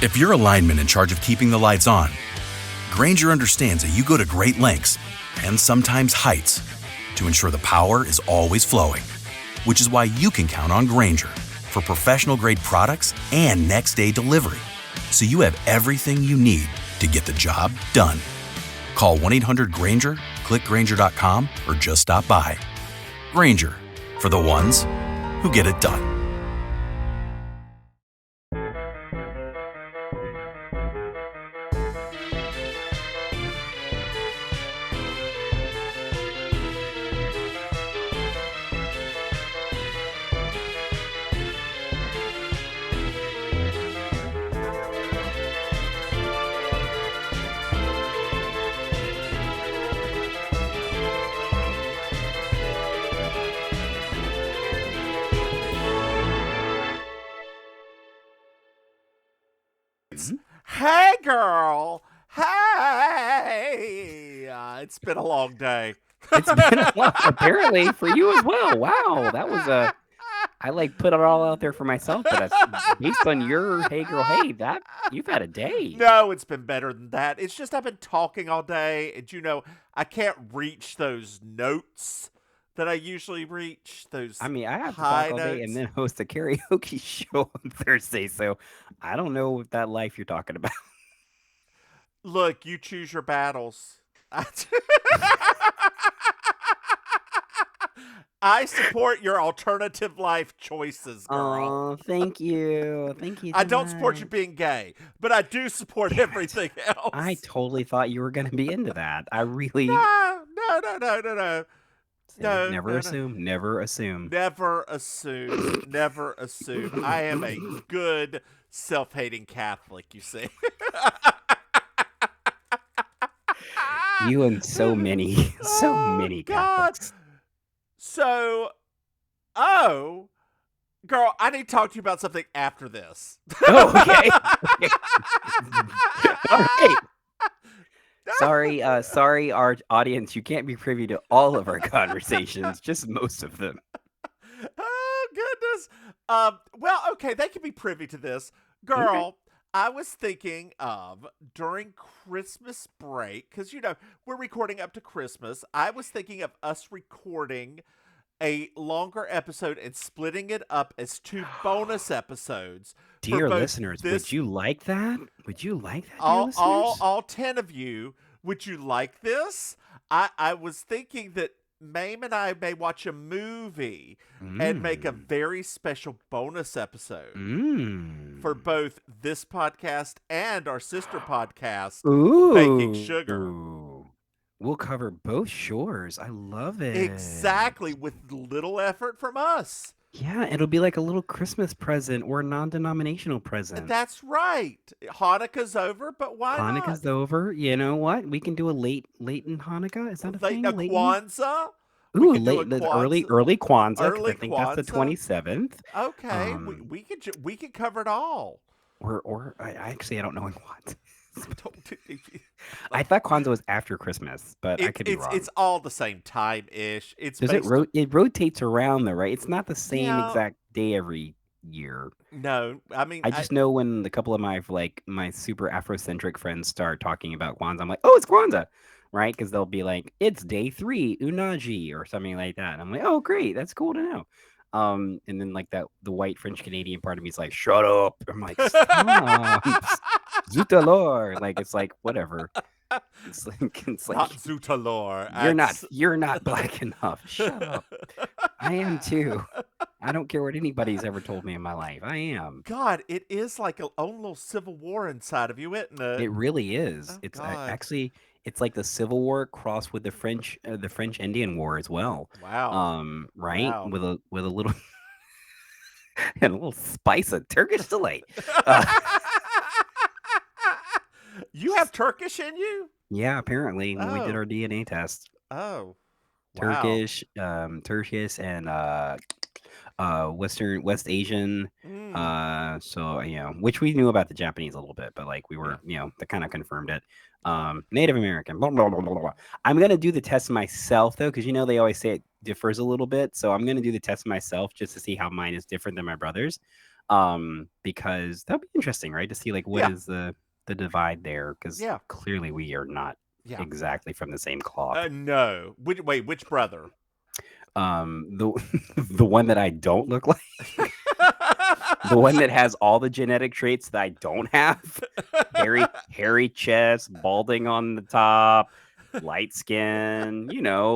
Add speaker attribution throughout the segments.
Speaker 1: If you're a lineman in charge of keeping the lights on, Grainger understands that you go to great lengths and sometimes heights to ensure the power is always flowing, which is why you can count on Grainger for professional-grade products and next-day delivery, so you have everything you need to get the job done. Call 1-800-GRAINGER, click Grainger.com, or just stop by. Grainger, for the ones who get it done.
Speaker 2: Hey, girl. Hey. It's been a long day.
Speaker 3: It's been a while, apparently, for you as well. Wow, that was I put it all out there for myself, but based on your hey girl, hey, that you've had a day.
Speaker 2: No, it's been better than that. It's just I've been talking all day, and I can't reach those notes that I usually reach. Those
Speaker 3: I have to
Speaker 2: high
Speaker 3: talk all day
Speaker 2: notes.
Speaker 3: and then host a karaoke show on Thursday, so I don't know what that life you're talking about.
Speaker 2: Look, you choose your battles. I support your alternative life choices, girl.
Speaker 3: Oh, thank you. Thank you.
Speaker 2: I don't support you being gay, but I do support everything else.
Speaker 3: I totally thought you were going to be into that. I really.
Speaker 2: No.
Speaker 3: Never assume. Never assume.
Speaker 2: Never assume. Never assume. I am a good self-hating Catholic, you see.
Speaker 3: You and so many Catholics.
Speaker 2: So, girl, I need to talk to you about something after this.
Speaker 3: Oh, okay. All right. Sorry, our audience. You can't be privy to all of our conversations, just most of them.
Speaker 2: Oh, goodness. Well, okay, they can be privy to this. Girl, okay. I was thinking of during Christmas break, because, we're recording up to Christmas. I was thinking of us recording a longer episode and splitting it up as 2 bonus episodes.
Speaker 3: Dear listeners, would you like that? Would you like that, dear listeners?
Speaker 2: All 10 of you, would you like this? I was thinking that Maim and I may watch a movie and make a very special bonus episode for both this podcast and our sister podcast, Baking Sugar.
Speaker 3: We'll cover both shores. I love it.
Speaker 2: Exactly, with little effort from us.
Speaker 3: Yeah, it'll be like a little Christmas present or a non-denominational present.
Speaker 2: That's right. Hanukkah's over, but why not?
Speaker 3: Hanukkah's over. You know what? We can do a late in Hanukkah. Is that a thing?
Speaker 2: Late Kwanzaa?
Speaker 3: Ooh, early Kwanzaa. I think that's the 27th.
Speaker 2: Okay, we could cover it all.
Speaker 3: Or I don't know when Kwanzaa. I thought Kwanzaa was after Christmas, but I could be wrong.
Speaker 2: It's all the same time-ish.
Speaker 3: It rotates around though, right? It's not the same exact day every year.
Speaker 2: No, I
Speaker 3: just know when a couple of my super Afrocentric friends start talking about Kwanzaa, I'm like, oh, it's Kwanzaa, right? Because they'll be like, it's day 3, Unaji, or something like that. And I'm like, oh, great, that's cool to know. And then the white French Canadian part of me is like, shut up. I'm like, stop. Zutalor. It's like whatever. It's like
Speaker 2: not Zutalor.
Speaker 3: You're not black enough. Shut up. I am too. I don't care what anybody's ever told me in my life. I am.
Speaker 2: God, it is like a own little civil war inside of you, isn't it?
Speaker 3: It really is. It's actually it's like the Civil War crossed with the French Indian War as well.
Speaker 2: Wow.
Speaker 3: Right?
Speaker 2: Wow.
Speaker 3: With a little and a little spice of Turkish delight.
Speaker 2: You have Turkish in you?
Speaker 3: Yeah, apparently when we did our DNA test.
Speaker 2: Oh.
Speaker 3: Turkish, Turkish, and West Asian. So which we knew about the Japanese a little bit, but we were, that kind of confirmed it. Native American. Blah, blah, blah, blah, blah. I'm gonna do the test myself though, because they always say it differs a little bit. So I'm gonna do the test myself just to see how mine is different than my brother's. Because that'll be interesting, right? To see like what
Speaker 2: Yeah,
Speaker 3: is the divide there, because
Speaker 2: yeah,
Speaker 3: clearly we are not
Speaker 2: yeah.
Speaker 3: exactly from the same cloth.
Speaker 2: No. Which brother?
Speaker 3: The the one that I don't look like, the one that has all the genetic traits that I don't have, hairy chest, balding on the top, light skin,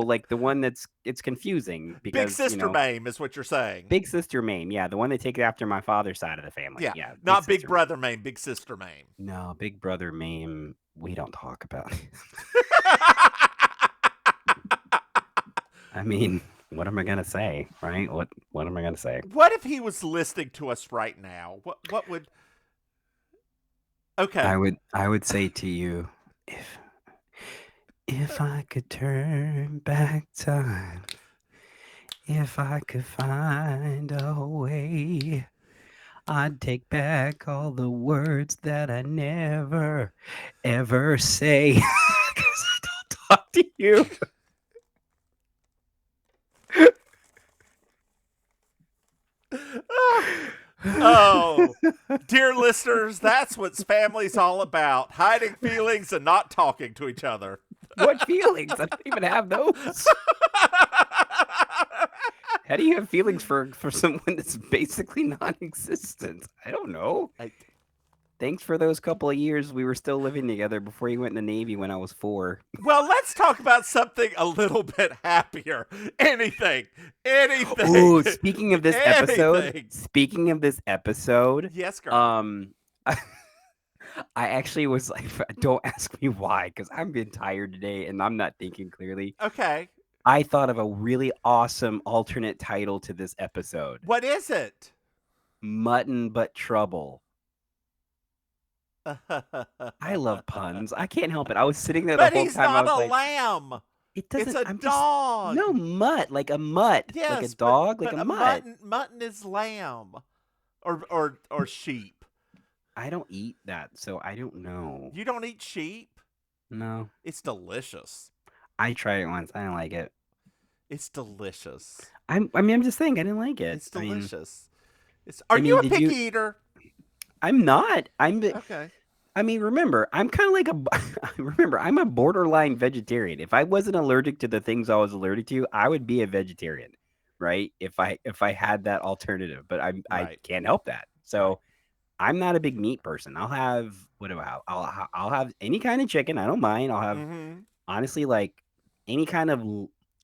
Speaker 3: like the one it's confusing
Speaker 2: Big
Speaker 3: because,
Speaker 2: sister Maim is what you're saying.
Speaker 3: big sister Maim, yeah, the one that takes after my father's side of the family.
Speaker 2: Yeah,
Speaker 3: Yeah, big
Speaker 2: not big
Speaker 3: sister Maim.
Speaker 2: brother Maim, big sister Maim.
Speaker 3: No, big brother Maim, we don't talk about. I mean, what am I gonna say, right? What am I gonna say?
Speaker 2: What if he was listening to us right now? What would? Okay.
Speaker 3: I would say to you, if I could turn back time, if I could find a way, I'd take back all the words that I never ever say. 'Cause I don't talk to you.
Speaker 2: Oh, dear listeners, that's what family's all about: hiding feelings and not talking to each other.
Speaker 3: What feelings? I don't even have those. How do you have feelings for someone that's basically non-existent? I don't know.
Speaker 2: I-
Speaker 3: Thanks for those couple of years we were still living together before you went in the Navy when I was 4.
Speaker 2: Well, let's talk about something a little bit happier. Anything.
Speaker 3: Ooh, speaking of this episode,
Speaker 2: Anything. Yes, girl.
Speaker 3: I actually was like, don't ask me why, because I'm being tired today and I'm not thinking clearly.
Speaker 2: Okay.
Speaker 3: I thought of a really awesome alternate title to this episode.
Speaker 2: What is it?
Speaker 3: Mutton But Trouble. I love puns. I can't help it. I was sitting there the
Speaker 2: But
Speaker 3: whole
Speaker 2: he's
Speaker 3: time. I
Speaker 2: not
Speaker 3: was
Speaker 2: a
Speaker 3: like,
Speaker 2: lamb.
Speaker 3: it
Speaker 2: It's
Speaker 3: doesn't.
Speaker 2: a
Speaker 3: I'm
Speaker 2: dog.
Speaker 3: Just, no, mutt, like a mutt,
Speaker 2: Yes,
Speaker 3: like a dog,
Speaker 2: but
Speaker 3: like a mutt.
Speaker 2: mutton is lamb, or sheep.
Speaker 3: I don't eat that, so I don't know.
Speaker 2: You don't eat sheep?
Speaker 3: No,
Speaker 2: It's delicious.
Speaker 3: I tried it once. I didn't like it.
Speaker 2: It's delicious.
Speaker 3: I mean, I'm just saying I didn't like it.
Speaker 2: It's
Speaker 3: I mean,
Speaker 2: delicious. Are you a
Speaker 3: did
Speaker 2: picky
Speaker 3: you?
Speaker 2: eater?
Speaker 3: I'm not.
Speaker 2: Okay.
Speaker 3: I mean, remember, I'm kind of like remember, I'm a borderline vegetarian. If I wasn't allergic to the things I was allergic to, I would be a vegetarian, right? If I had that alternative, but I
Speaker 2: Right.
Speaker 3: can't help that. So I'm not a big meat person. I'll have what do I have? I'll have any kind of chicken. I don't mind. I'll have
Speaker 2: Mm-hmm.
Speaker 3: honestly like any kind of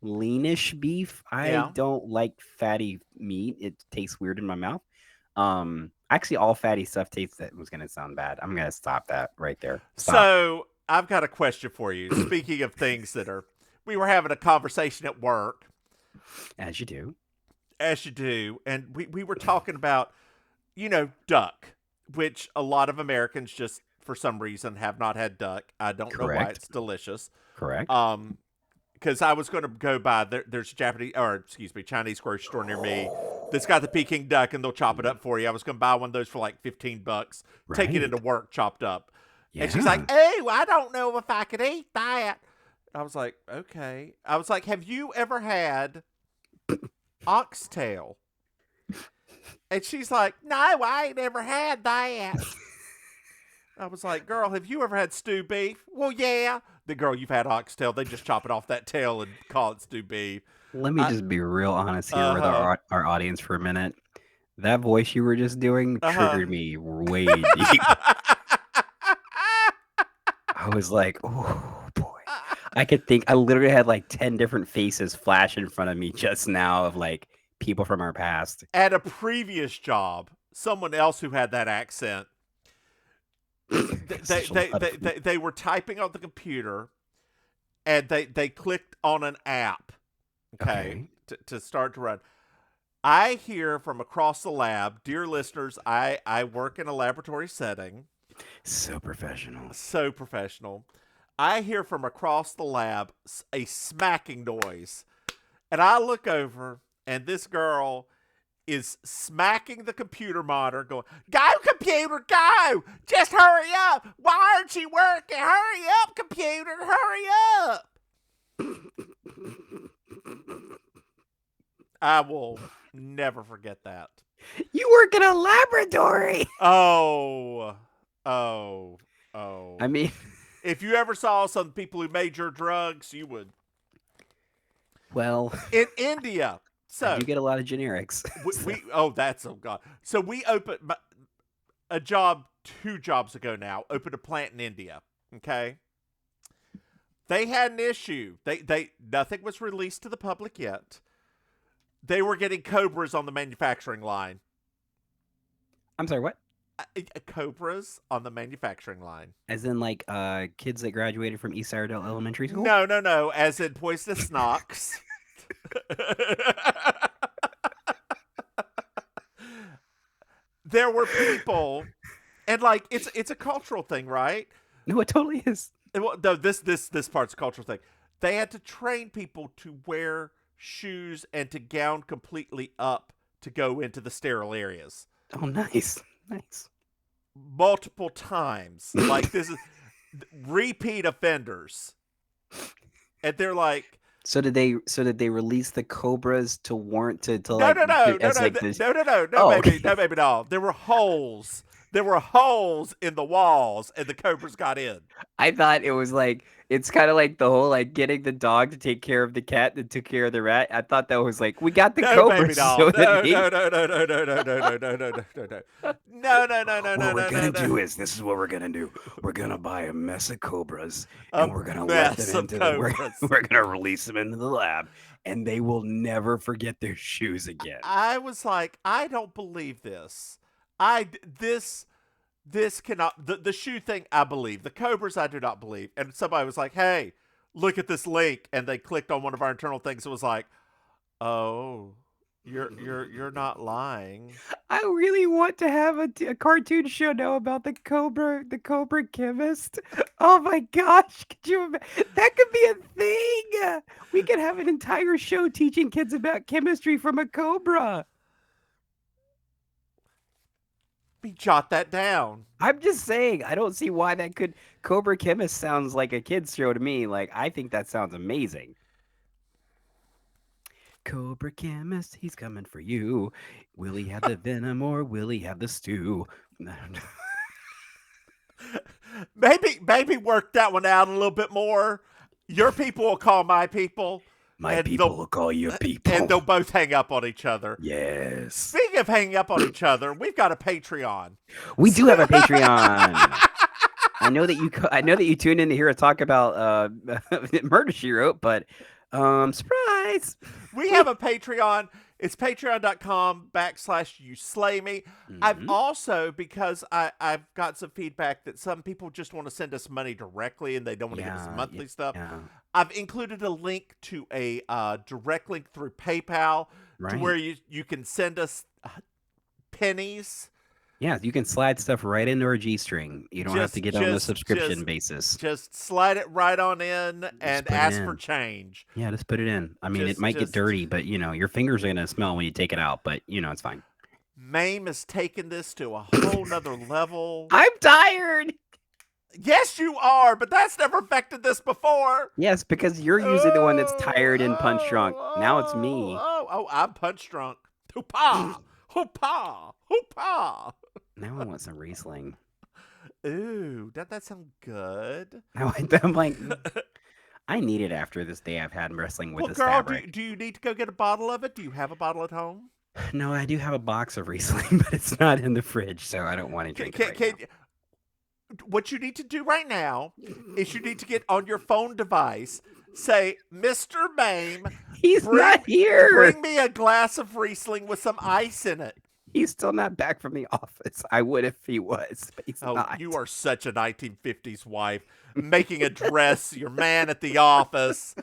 Speaker 3: leanish beef. I
Speaker 2: Yeah.
Speaker 3: don't like fatty meat. It tastes weird in my mouth. Actually, all fatty stuff tastes. That was gonna sound bad. I'm gonna stop that right there. Stop.
Speaker 2: So I've got a question for you. Speaking of things we were having a conversation at work,
Speaker 3: As you do.
Speaker 2: as you do, and we were talking about, duck, which a lot of Americans just for some reason have not had duck. I don't know why.
Speaker 3: Correct.
Speaker 2: It's delicious.
Speaker 3: Correct.
Speaker 2: Because I was going to go by there's a Chinese grocery store near me that's got the Peking duck, and they'll chop it up for you. I was going to buy one of those for like $15, take it
Speaker 3: Right.
Speaker 2: into work chopped up.
Speaker 3: Yeah.
Speaker 2: And she's like, "Oh, I don't know if I could eat that." I was like, "Okay." I was like, "Have you ever had oxtail?" And she's like, "No, I ain't ever had that." I was like, "Girl, have you ever had stewed beef?" "Well, yeah." The girl, "You've had oxtail. They just chop it off that tail and call it stewed beef."
Speaker 3: Let me just be real honest here with
Speaker 2: Uh-huh.
Speaker 3: our audience for a minute. That voice you were just doing
Speaker 2: Uh-huh.
Speaker 3: triggered me way deep. I was like, oh boy. I literally had like 10 different faces flash in front of me just now of like people from our past.
Speaker 2: At a previous job, someone else who had that accent, they were typing on the computer, and they clicked on an app, okay. To start to run. I hear from across the lab, dear listeners, I work in a laboratory setting.
Speaker 3: So professional.
Speaker 2: So professional. I hear from across the lab a smacking noise. And I look over, and this girl is smacking the computer monitor, going, "Go, computer, go! Just hurry up! Why aren't you working? Hurry up, computer, hurry up!" I will never forget that.
Speaker 3: You work in a laboratory.
Speaker 2: Oh, oh,
Speaker 3: I
Speaker 2: oh.
Speaker 3: mean,
Speaker 2: If you ever saw some people who made your drugs, you would.
Speaker 3: well,
Speaker 2: In India,
Speaker 3: I do
Speaker 2: so
Speaker 3: get a lot of generics. So,
Speaker 2: we oh, that's, oh God. So we opened a job 2 jobs ago now, opened a plant in India. Okay. They had an issue. They nothing was released to the public yet. They were getting cobras on the manufacturing line.
Speaker 3: I'm sorry, what?
Speaker 2: Cobras on the manufacturing line.
Speaker 3: As in, like, kids that graduated from East Iredale Elementary School?
Speaker 2: No, no, no. As in poisonous snocks. There were people, and like it's a cultural thing, right?
Speaker 3: No, it totally is.
Speaker 2: Well, no, this part's a cultural thing. They had to train people to wear shoes and to gown completely up to go into the sterile areas
Speaker 3: Oh, nice. Nice.
Speaker 2: multiple times. Like this is repeat offenders, and they're like,
Speaker 3: So did they release the cobras to warrant to
Speaker 2: no,
Speaker 3: like
Speaker 2: no, no, no,
Speaker 3: as
Speaker 2: no,
Speaker 3: like this?
Speaker 2: no, no, no, no,
Speaker 3: Oh,
Speaker 2: baby,
Speaker 3: okay.
Speaker 2: no, baby, no. There were holes. There were holes in the walls, and the cobras got in.
Speaker 3: I thought it was like it's kind of like the whole like getting the dog to take care of the cat that took care of the rat. I thought that was like we got the
Speaker 2: No, baby
Speaker 3: cobras
Speaker 2: doll.
Speaker 3: so that
Speaker 2: No,
Speaker 3: they.
Speaker 2: no, no, no, no, no, no, no, no, no, no, no, no, no. No, no, no, no, no,
Speaker 3: What we're
Speaker 2: no, no,
Speaker 3: gonna do
Speaker 2: no.
Speaker 3: is this is what we're gonna do. We're gonna buy a mess of cobras
Speaker 2: A
Speaker 3: and we're gonna let
Speaker 2: mess
Speaker 3: them
Speaker 2: of
Speaker 3: into the
Speaker 2: cobras.
Speaker 3: we're gonna release them into the lab and they will never forget their shoes again.
Speaker 2: I was like, I don't believe this. I this cannot the shoe thing. I believe the cobras. I do not believe. And somebody was like, "Hey, look at this link," and they clicked on one of our internal things. It was like, "Oh, you're not lying."
Speaker 3: I really want to have a cartoon show now about the Cobra chemist. Oh my gosh, could you that could be a thing. We could have an entire show teaching kids about chemistry from a cobra.
Speaker 2: Me jot that down.
Speaker 3: I'm just saying, I don't see why that could Cobra Chemist sounds like a kid's show to me. Like I think that sounds amazing. Cobra Chemist, he's coming for you. Will he have the venom or will he have the stew?
Speaker 2: Maybe work that one out a little bit more. Your people will call my people.
Speaker 3: My
Speaker 2: and
Speaker 3: people
Speaker 2: they'll-
Speaker 3: will call you people.
Speaker 2: And they'll both hang up on each other.
Speaker 3: Yes.
Speaker 2: Speaking of hanging up on each other, we've got a Patreon.
Speaker 3: We do have a Patreon. I know that you tuned in to hear us talk about Murder She Wrote, but surprise.
Speaker 2: We have a Patreon. It's patreon.com/YouSlayMe. I've
Speaker 3: Mhm.
Speaker 2: also, because I've got some feedback that some people just want to send us money directly and they don't want to give us monthly stuff.
Speaker 3: Yeah.
Speaker 2: I've included a link to a direct link through PayPal to where
Speaker 3: Right.
Speaker 2: you can send us pennies.
Speaker 3: Yeah, you can slide stuff right into our G string. You don't have to get on a subscription basis.
Speaker 2: Just slide it right on in and
Speaker 3: put it
Speaker 2: ask for
Speaker 3: in.
Speaker 2: change.
Speaker 3: Yeah, just put it in. I mean, it
Speaker 2: Just-
Speaker 3: might get
Speaker 2: just-
Speaker 3: dirty, but your fingers are gonna smell when you take it out. But it's fine.
Speaker 2: Maim has taken this to a whole nother level.
Speaker 3: I'm tired.
Speaker 2: Yes, you are, but that's never affected this before.
Speaker 3: Yes, because you're usually the one that's tired and punch drunk. Now it's me.
Speaker 2: Oh, I'm punch drunk. Hoopah! Hoopah! Hoopah!
Speaker 3: Now I want some Riesling.
Speaker 2: Ooh, doesn't that sound good?
Speaker 3: Now I'm like, I need it after this day I've had wrestling with
Speaker 2: Well,
Speaker 3: this
Speaker 2: girl,
Speaker 3: fabric.
Speaker 2: do you need to go get a bottle of it? Do you have a bottle at home?
Speaker 3: No, I do have a box of Riesling, but it's not in the fridge, so I don't want to drink it right now.
Speaker 2: What you need to do right now is you need to get on your phone device, say, Mr. Maim,
Speaker 3: He's not here.
Speaker 2: bring me a glass of Riesling with some ice in it.
Speaker 3: He's still not back from the office. I would if he was, but he's
Speaker 2: Oh,
Speaker 3: not.
Speaker 2: you are such a 1950s wife, making a dress your man at the office.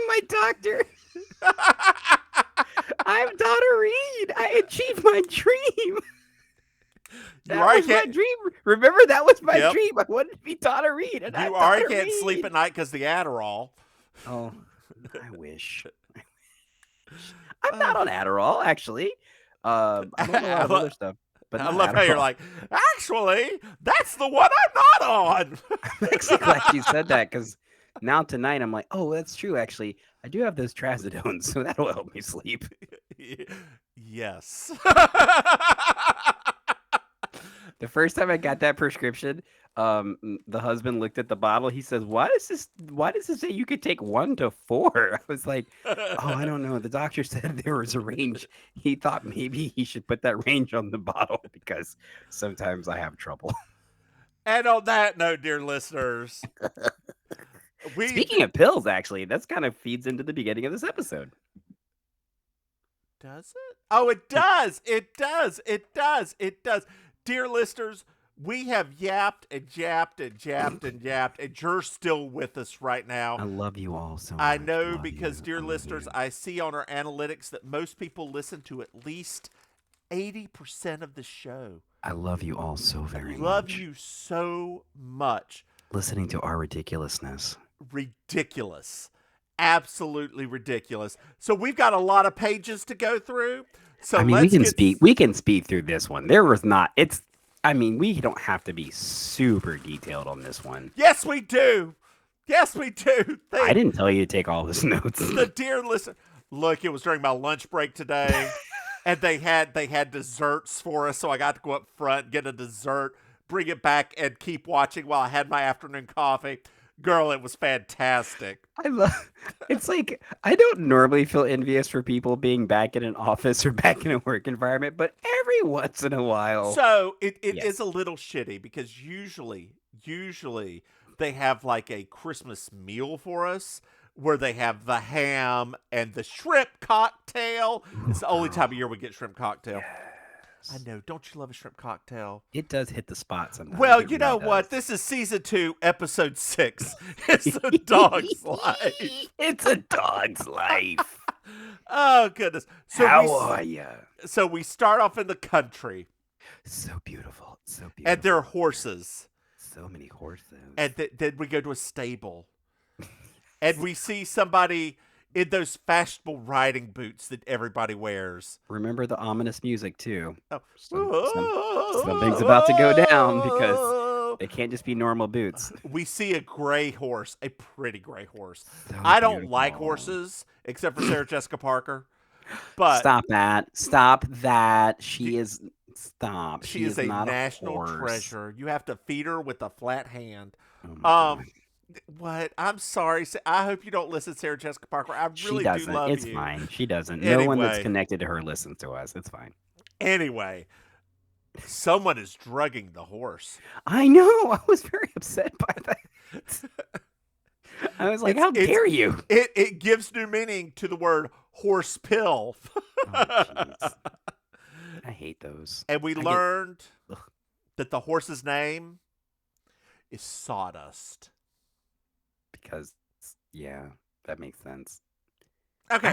Speaker 3: My doctor. I'm Donna Reed. I achieved my dream. That was my dream. Remember, that was my dream. I wanted to be Donna Reed. And
Speaker 2: You already can't sleep at night because the Adderall.
Speaker 3: Oh, I wish. I'm not on Adderall, actually. I'm on a lot of other stuff. But
Speaker 2: I
Speaker 3: not
Speaker 2: love how you're
Speaker 3: Adderall.
Speaker 2: like, actually, that's the one I'm not on.
Speaker 3: I'm actually glad you said that because now tonight I'm like, oh, that's true. Actually, I do have those trazodones, so that'll help me sleep.
Speaker 2: Yes.
Speaker 3: The first time I got that prescription, the husband looked at the bottle. He says, "Why does this? Why does it say you could take 1 to 4?" I was like, "Oh, I don't know. The doctor said there was a range. He thought maybe he should put that range on the bottle because sometimes I have trouble."
Speaker 2: And on that note, dear listeners, we
Speaker 3: Speaking of pills, actually, that's kind of feeds into the beginning of this episode.
Speaker 2: does it? Oh, it does. It does. It does. It does. Dear listeners, we have yapped and japped and japped and yapped, and you're still with us right now.
Speaker 3: I love you all so much.
Speaker 2: I know
Speaker 3: Love
Speaker 2: because,
Speaker 3: you. I
Speaker 2: dear
Speaker 3: love
Speaker 2: listeners,
Speaker 3: you.
Speaker 2: I see on our analytics that most people listen to at least 80% of the show.
Speaker 3: I love you all so very
Speaker 2: Love
Speaker 3: much.
Speaker 2: you so much.
Speaker 3: Listening to our ridiculousness.
Speaker 2: Ridiculous. Absolutely ridiculous. So we've got a lot of pages to go through. So
Speaker 3: I mean,
Speaker 2: let's get
Speaker 3: we can speed through this one. There was not. It's. I mean, we don't have to be super detailed on this one.
Speaker 2: Yes, we do. Yes, we do.
Speaker 3: I didn't tell you to take all this notes.
Speaker 2: The dear listen. Look, it was during my lunch break today, and they had desserts for us, so I got to go up front, get a dessert, bring it back, and keep watching while I had my afternoon coffee. Girl, it was fantastic.
Speaker 3: I love. It's like I don't normally feel envious for people being back in an office or back in a work environment, but every once in a while.
Speaker 2: So it is
Speaker 3: Yes.
Speaker 2: a little shitty because usually they have like a Christmas meal for us where they have the ham and the shrimp cocktail. It's the only time of year we get shrimp cocktail. I know. Don't you love a shrimp cocktail?
Speaker 3: It does hit the spot sometimes.
Speaker 2: Well,
Speaker 3: It
Speaker 2: you know
Speaker 3: really
Speaker 2: what?
Speaker 3: does.
Speaker 2: This is season 2, episode 6. It's a dog's life.
Speaker 3: It's a dog's life.
Speaker 2: Oh goodness. So
Speaker 3: How are you?
Speaker 2: So we start off in the country,
Speaker 3: So beautiful. So beautiful.
Speaker 2: and there are horses,
Speaker 3: so many horses.
Speaker 2: and then we go to a stable, and we see somebody in those fashionable riding boots that everybody wears.
Speaker 3: Remember the ominous music too.
Speaker 2: Oh.
Speaker 3: Something's about to go down because they can't just be normal boots.
Speaker 2: We see a gray horse, a pretty gray horse.
Speaker 3: So
Speaker 2: I don't like
Speaker 3: beautiful.
Speaker 2: horses except for Sarah Jessica Parker, but
Speaker 3: Stop that! Stop that! She is stop.
Speaker 2: she is a
Speaker 3: not
Speaker 2: national
Speaker 3: horse.
Speaker 2: treasure. You have to feed her with a flat hand.
Speaker 3: Oh my
Speaker 2: Um,
Speaker 3: God.
Speaker 2: What? I'm sorry. I hope you don't listen to Sarah Jessica Parker. I
Speaker 3: She
Speaker 2: really do
Speaker 3: doesn't.
Speaker 2: love
Speaker 3: It's
Speaker 2: you.
Speaker 3: fine. She doesn't. No one that's
Speaker 2: Anyway.
Speaker 3: connected to her listens to us. It's fine.
Speaker 2: Anyway, someone is drugging the horse.
Speaker 3: I know. I was very upset by that. I was like,
Speaker 2: It's-
Speaker 3: "How
Speaker 2: it's-
Speaker 3: dare you?"
Speaker 2: It gives new meaning to the word horse pill.
Speaker 3: Oh, jeez. I hate those.
Speaker 2: And we
Speaker 3: I get-
Speaker 2: learned
Speaker 3: Ugh.
Speaker 2: that the horse's name is Sawdust.
Speaker 3: Because yeah, that makes sense.
Speaker 2: Okay.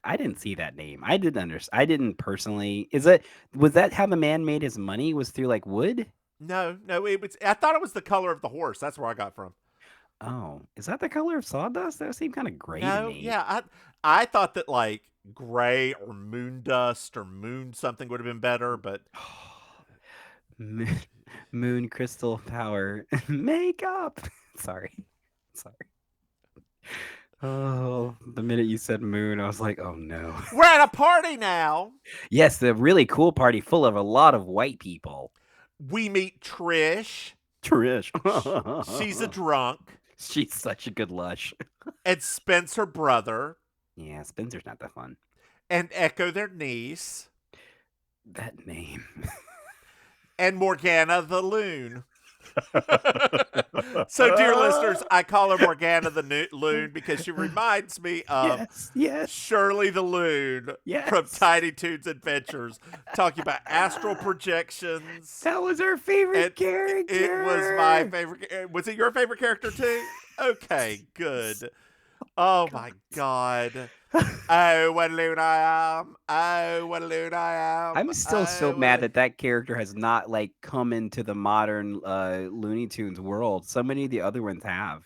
Speaker 3: I didn't see that name. I didn't personally. Was that how the man made his money? Was through like wood?
Speaker 2: No, I thought it was the color of the horse. That's where I got from.
Speaker 3: Oh, is that the color of sawdust? That seemed kind of gray to
Speaker 2: No,
Speaker 3: me.
Speaker 2: yeah, I thought that like gray or moon dust or moon something would have been better, but
Speaker 3: Moon, moon crystal power makeup. Sorry. Oh, the minute you said moon, I was like, oh no.
Speaker 2: we're at a party now.
Speaker 3: Yes, the really cool party full of a lot of white people.
Speaker 2: We meet Trish.
Speaker 3: Trish.
Speaker 2: She's a drunk.
Speaker 3: She's such a good lush.
Speaker 2: And Spencer brother.
Speaker 3: Yeah, Spencer's not that fun.
Speaker 2: And Echo their niece.
Speaker 3: That name.
Speaker 2: And Morgana the loon. So, dear listeners, I call her Morgana the loon because she reminds me of
Speaker 3: Yes.
Speaker 2: Shirley the loon
Speaker 3: Yes.
Speaker 2: from Tiny Toons Adventures, talking about astral projections.
Speaker 3: That was her favorite character.
Speaker 2: It was my favorite. Was it your favorite character too? Okay, good. Oh my God. Oh, what a loon I am. Oh, what a loon I am.
Speaker 3: I'm still so
Speaker 2: Oh,
Speaker 3: mad
Speaker 2: what
Speaker 3: that character has not like come into the modern Looney Tunes world. So many of the other ones have.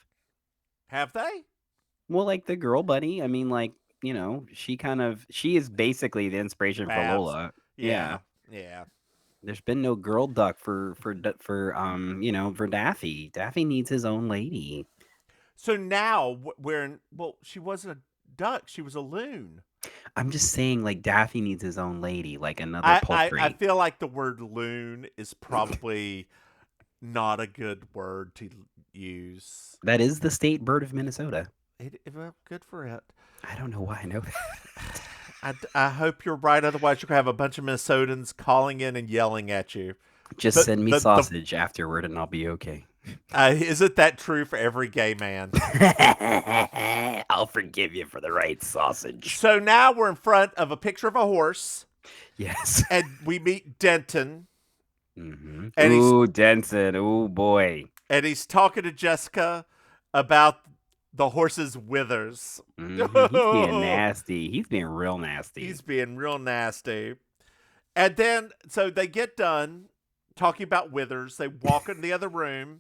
Speaker 2: Have they?
Speaker 3: Well, like the girl bunny. I mean, like, she is basically the inspiration for
Speaker 2: Babs.
Speaker 3: Lola.
Speaker 2: Yeah.
Speaker 3: There's been no girl duck for Daffy. Daffy needs his own lady.
Speaker 2: So now she wasn't a duck. She was a loon.
Speaker 3: I'm just saying, like Daffy needs his own lady, like another
Speaker 2: I
Speaker 3: poultry.
Speaker 2: feel like the word loon is probably not a good word to use.
Speaker 3: That is the state bird of Minnesota.
Speaker 2: Well, good for it.
Speaker 3: I don't know why I know that.
Speaker 2: I hope you're right. Otherwise, you're gonna have a bunch of Minnesotans calling in and yelling at you.
Speaker 3: Just send me
Speaker 2: The
Speaker 3: sausage afterward, and I'll be okay.
Speaker 2: isn't that true for every gay man?
Speaker 3: I'll forgive you for the right sausage.
Speaker 2: So now we're in front of a picture of a horse,
Speaker 3: Yes.
Speaker 2: and we meet Denton,
Speaker 3: Mm-hmm.
Speaker 2: and
Speaker 3: Ooh, Denson. Ooh, boy.
Speaker 2: he's talking to Jessica about the horse's withers.
Speaker 3: Mm-hmm. He's being nasty. He's being real nasty.
Speaker 2: He's being real nasty. And then, so they get done talking about withers. They walk in the other room.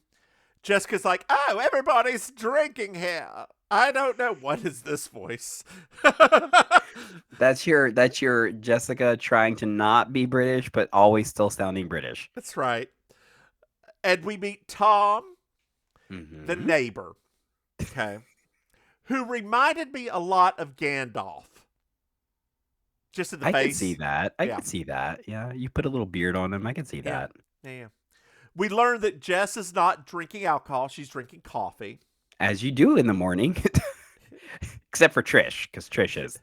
Speaker 2: Jessica's like, "Oh, everybody's drinking here." I don't know, what is this voice.
Speaker 3: That's your Jessica trying to not be British, but always still sounding British.
Speaker 2: That's right. And we meet Tom,
Speaker 3: Mm-hmm.
Speaker 2: the neighbor, okay, who reminded me a lot of Gandalf. Just in the
Speaker 3: I
Speaker 2: face.
Speaker 3: can see that. I
Speaker 2: Yeah.
Speaker 3: can see that. Yeah, you put a little beard on him. I can see
Speaker 2: Yeah.
Speaker 3: that.
Speaker 2: Yeah. We learned that Jess is not drinking alcohol. She's drinking coffee.
Speaker 3: As you do in the morning, except for Trish, because Trish is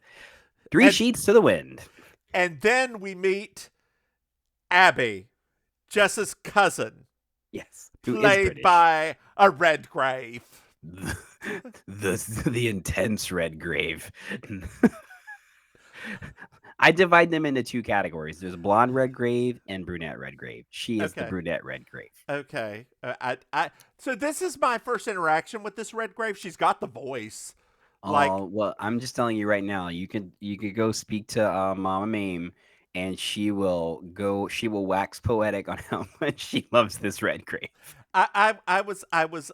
Speaker 3: three
Speaker 2: And-
Speaker 3: sheets to the wind.
Speaker 2: And then we meet Abby, Jess's cousin,
Speaker 3: Yes, who is
Speaker 2: played
Speaker 3: British.
Speaker 2: by a Redgrave.
Speaker 3: the intense Redgrave. I divide them into two categories. There's blonde Redgrave and brunette Redgrave. She is the
Speaker 2: Okay.
Speaker 3: brunette Redgrave.
Speaker 2: Okay. So this is my first interaction with this Redgrave. She's got the voice. Like,
Speaker 3: Oh well, I'm just telling you right now. You could go speak to Mama Maim, and she will go. She will wax poetic on how much she loves this Redgrave.
Speaker 2: I was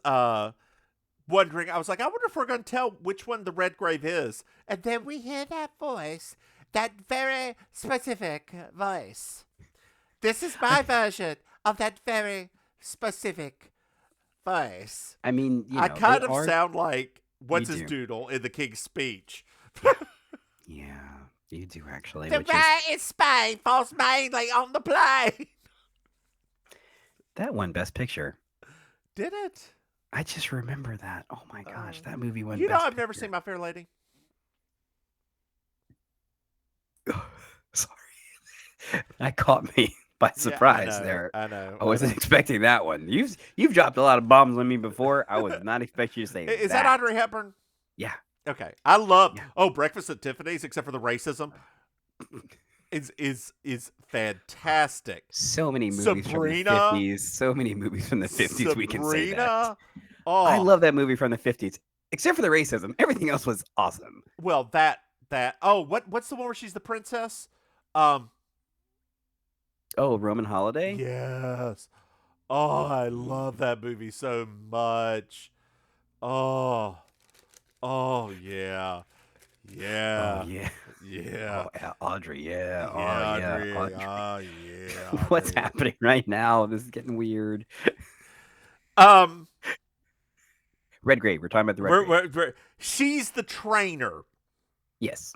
Speaker 2: wondering. I was like, I wonder if we're going to tell which one the Redgrave is. And then we hear that voice, that very specific voice. This is my version of that very specific voice.
Speaker 3: I mean,
Speaker 2: I kind of
Speaker 3: are,
Speaker 2: sound like what's
Speaker 3: You
Speaker 2: his
Speaker 3: do.
Speaker 2: doodle in the King's Speech.
Speaker 3: Yeah, you do actually.
Speaker 2: The
Speaker 3: Which is,
Speaker 2: right in Spain falls mainly on the plane.
Speaker 3: that won Best Picture.
Speaker 2: Did it?
Speaker 3: I just remember that. Oh my gosh, that movie won.
Speaker 2: You know,
Speaker 3: Best
Speaker 2: I've never
Speaker 3: Picture.
Speaker 2: seen My Fair Lady.
Speaker 3: Sorry, that caught me by surprise.
Speaker 2: Yeah, I know,
Speaker 3: there,
Speaker 2: I know.
Speaker 3: I wasn't expecting that one. You've dropped a lot of bombs on me before. I was not expecting you to say
Speaker 2: Is that Audrey Hepburn?
Speaker 3: Yeah.
Speaker 2: Okay. I love
Speaker 3: Yeah.
Speaker 2: Breakfast at Tiffany's, except for the racism. Is fantastic.
Speaker 3: So many movies
Speaker 2: Sabrina.
Speaker 3: from the 50s. So many movies from the 50s. We can say that.
Speaker 2: Sabrina. Oh,
Speaker 3: I love that movie from the 50s, except for the racism. Everything else was awesome.
Speaker 2: Well, that. Oh, what's the one where she's the princess?
Speaker 3: Oh, Roman Holiday?
Speaker 2: Yes. Oh, I love that movie so much. Oh. Oh yeah. Yeah.
Speaker 3: Oh, yeah.
Speaker 2: Yeah.
Speaker 3: Oh, Audrey, yeah. Oh,
Speaker 2: Yeah,
Speaker 3: yeah.
Speaker 2: Audrey.
Speaker 3: Audrey.
Speaker 2: Oh yeah.
Speaker 3: What's
Speaker 2: Audrey.
Speaker 3: happening right now? This is getting weird. Redgrave. We're talking about the Redgrave.
Speaker 2: She's the trainer.
Speaker 3: Yes.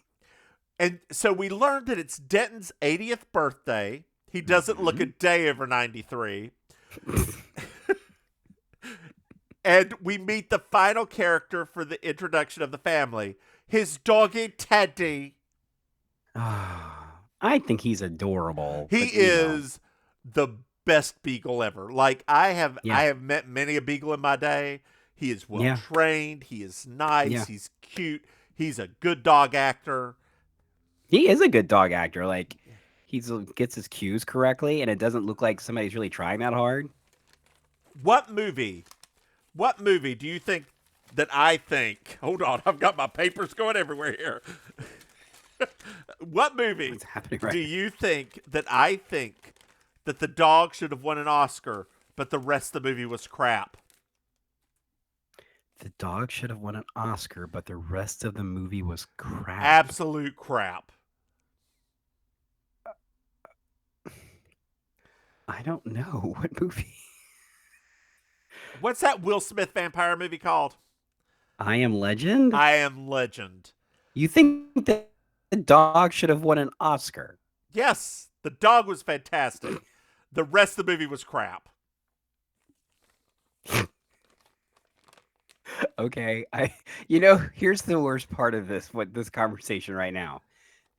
Speaker 2: And so we learned that it's Denton's 80th birthday. He doesn't look a day over 93. And we meet the final character for the introduction of the family, his doggy Teddy.
Speaker 3: I think he's adorable.
Speaker 2: He
Speaker 3: but, you know.
Speaker 2: is the best beagle ever. Like I have met many a beagle in my day. He is well trained. He is nice.
Speaker 3: Yeah.
Speaker 2: He's cute. He's a good dog actor.
Speaker 3: He is a good dog actor. Like he gets his cues correctly, and it doesn't look like somebody's really trying that hard.
Speaker 2: What movie do you think that I think? Hold on, I've got my papers going everywhere here. What movie
Speaker 3: What's happening right
Speaker 2: do you think that I think that the dog should have won an Oscar, but the rest of the movie was crap?
Speaker 3: The dog should have won an Oscar, but the rest of the movie was crap.
Speaker 2: Absolute crap.
Speaker 3: I don't know. What movie?
Speaker 2: What's that Will Smith vampire movie called?
Speaker 3: I Am Legend?
Speaker 2: I Am Legend.
Speaker 3: You think The dog should have won an Oscar.
Speaker 2: Yes, the dog was fantastic. The rest of the movie was crap.
Speaker 3: Okay, here's the worst part of this conversation right now.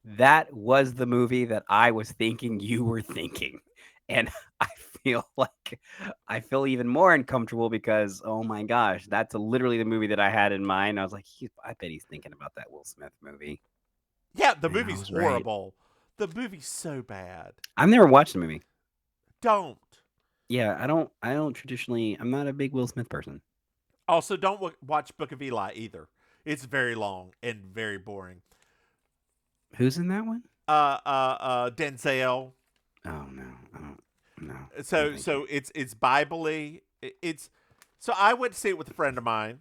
Speaker 3: That was the movie that I was thinking you were thinking. And I feel like I feel even more uncomfortable because oh my gosh, that's literally the movie that I had in mind. I was like, I bet he's thinking about that Will Smith movie.
Speaker 2: Yeah, the
Speaker 3: And I
Speaker 2: movie's
Speaker 3: was right.
Speaker 2: horrible. The movie's so bad.
Speaker 3: I've never watched the movie.
Speaker 2: Don't.
Speaker 3: Yeah, I don't traditionally I'm not a big Will Smith person.
Speaker 2: Also, don't watch Book of Eli either. It's very long and very boring.
Speaker 3: Who's in that one?
Speaker 2: Denzel.
Speaker 3: Oh no. I don't no. No,
Speaker 2: So
Speaker 3: thank you.
Speaker 2: so it's Bible-y. It's so I went to see it with a friend of mine,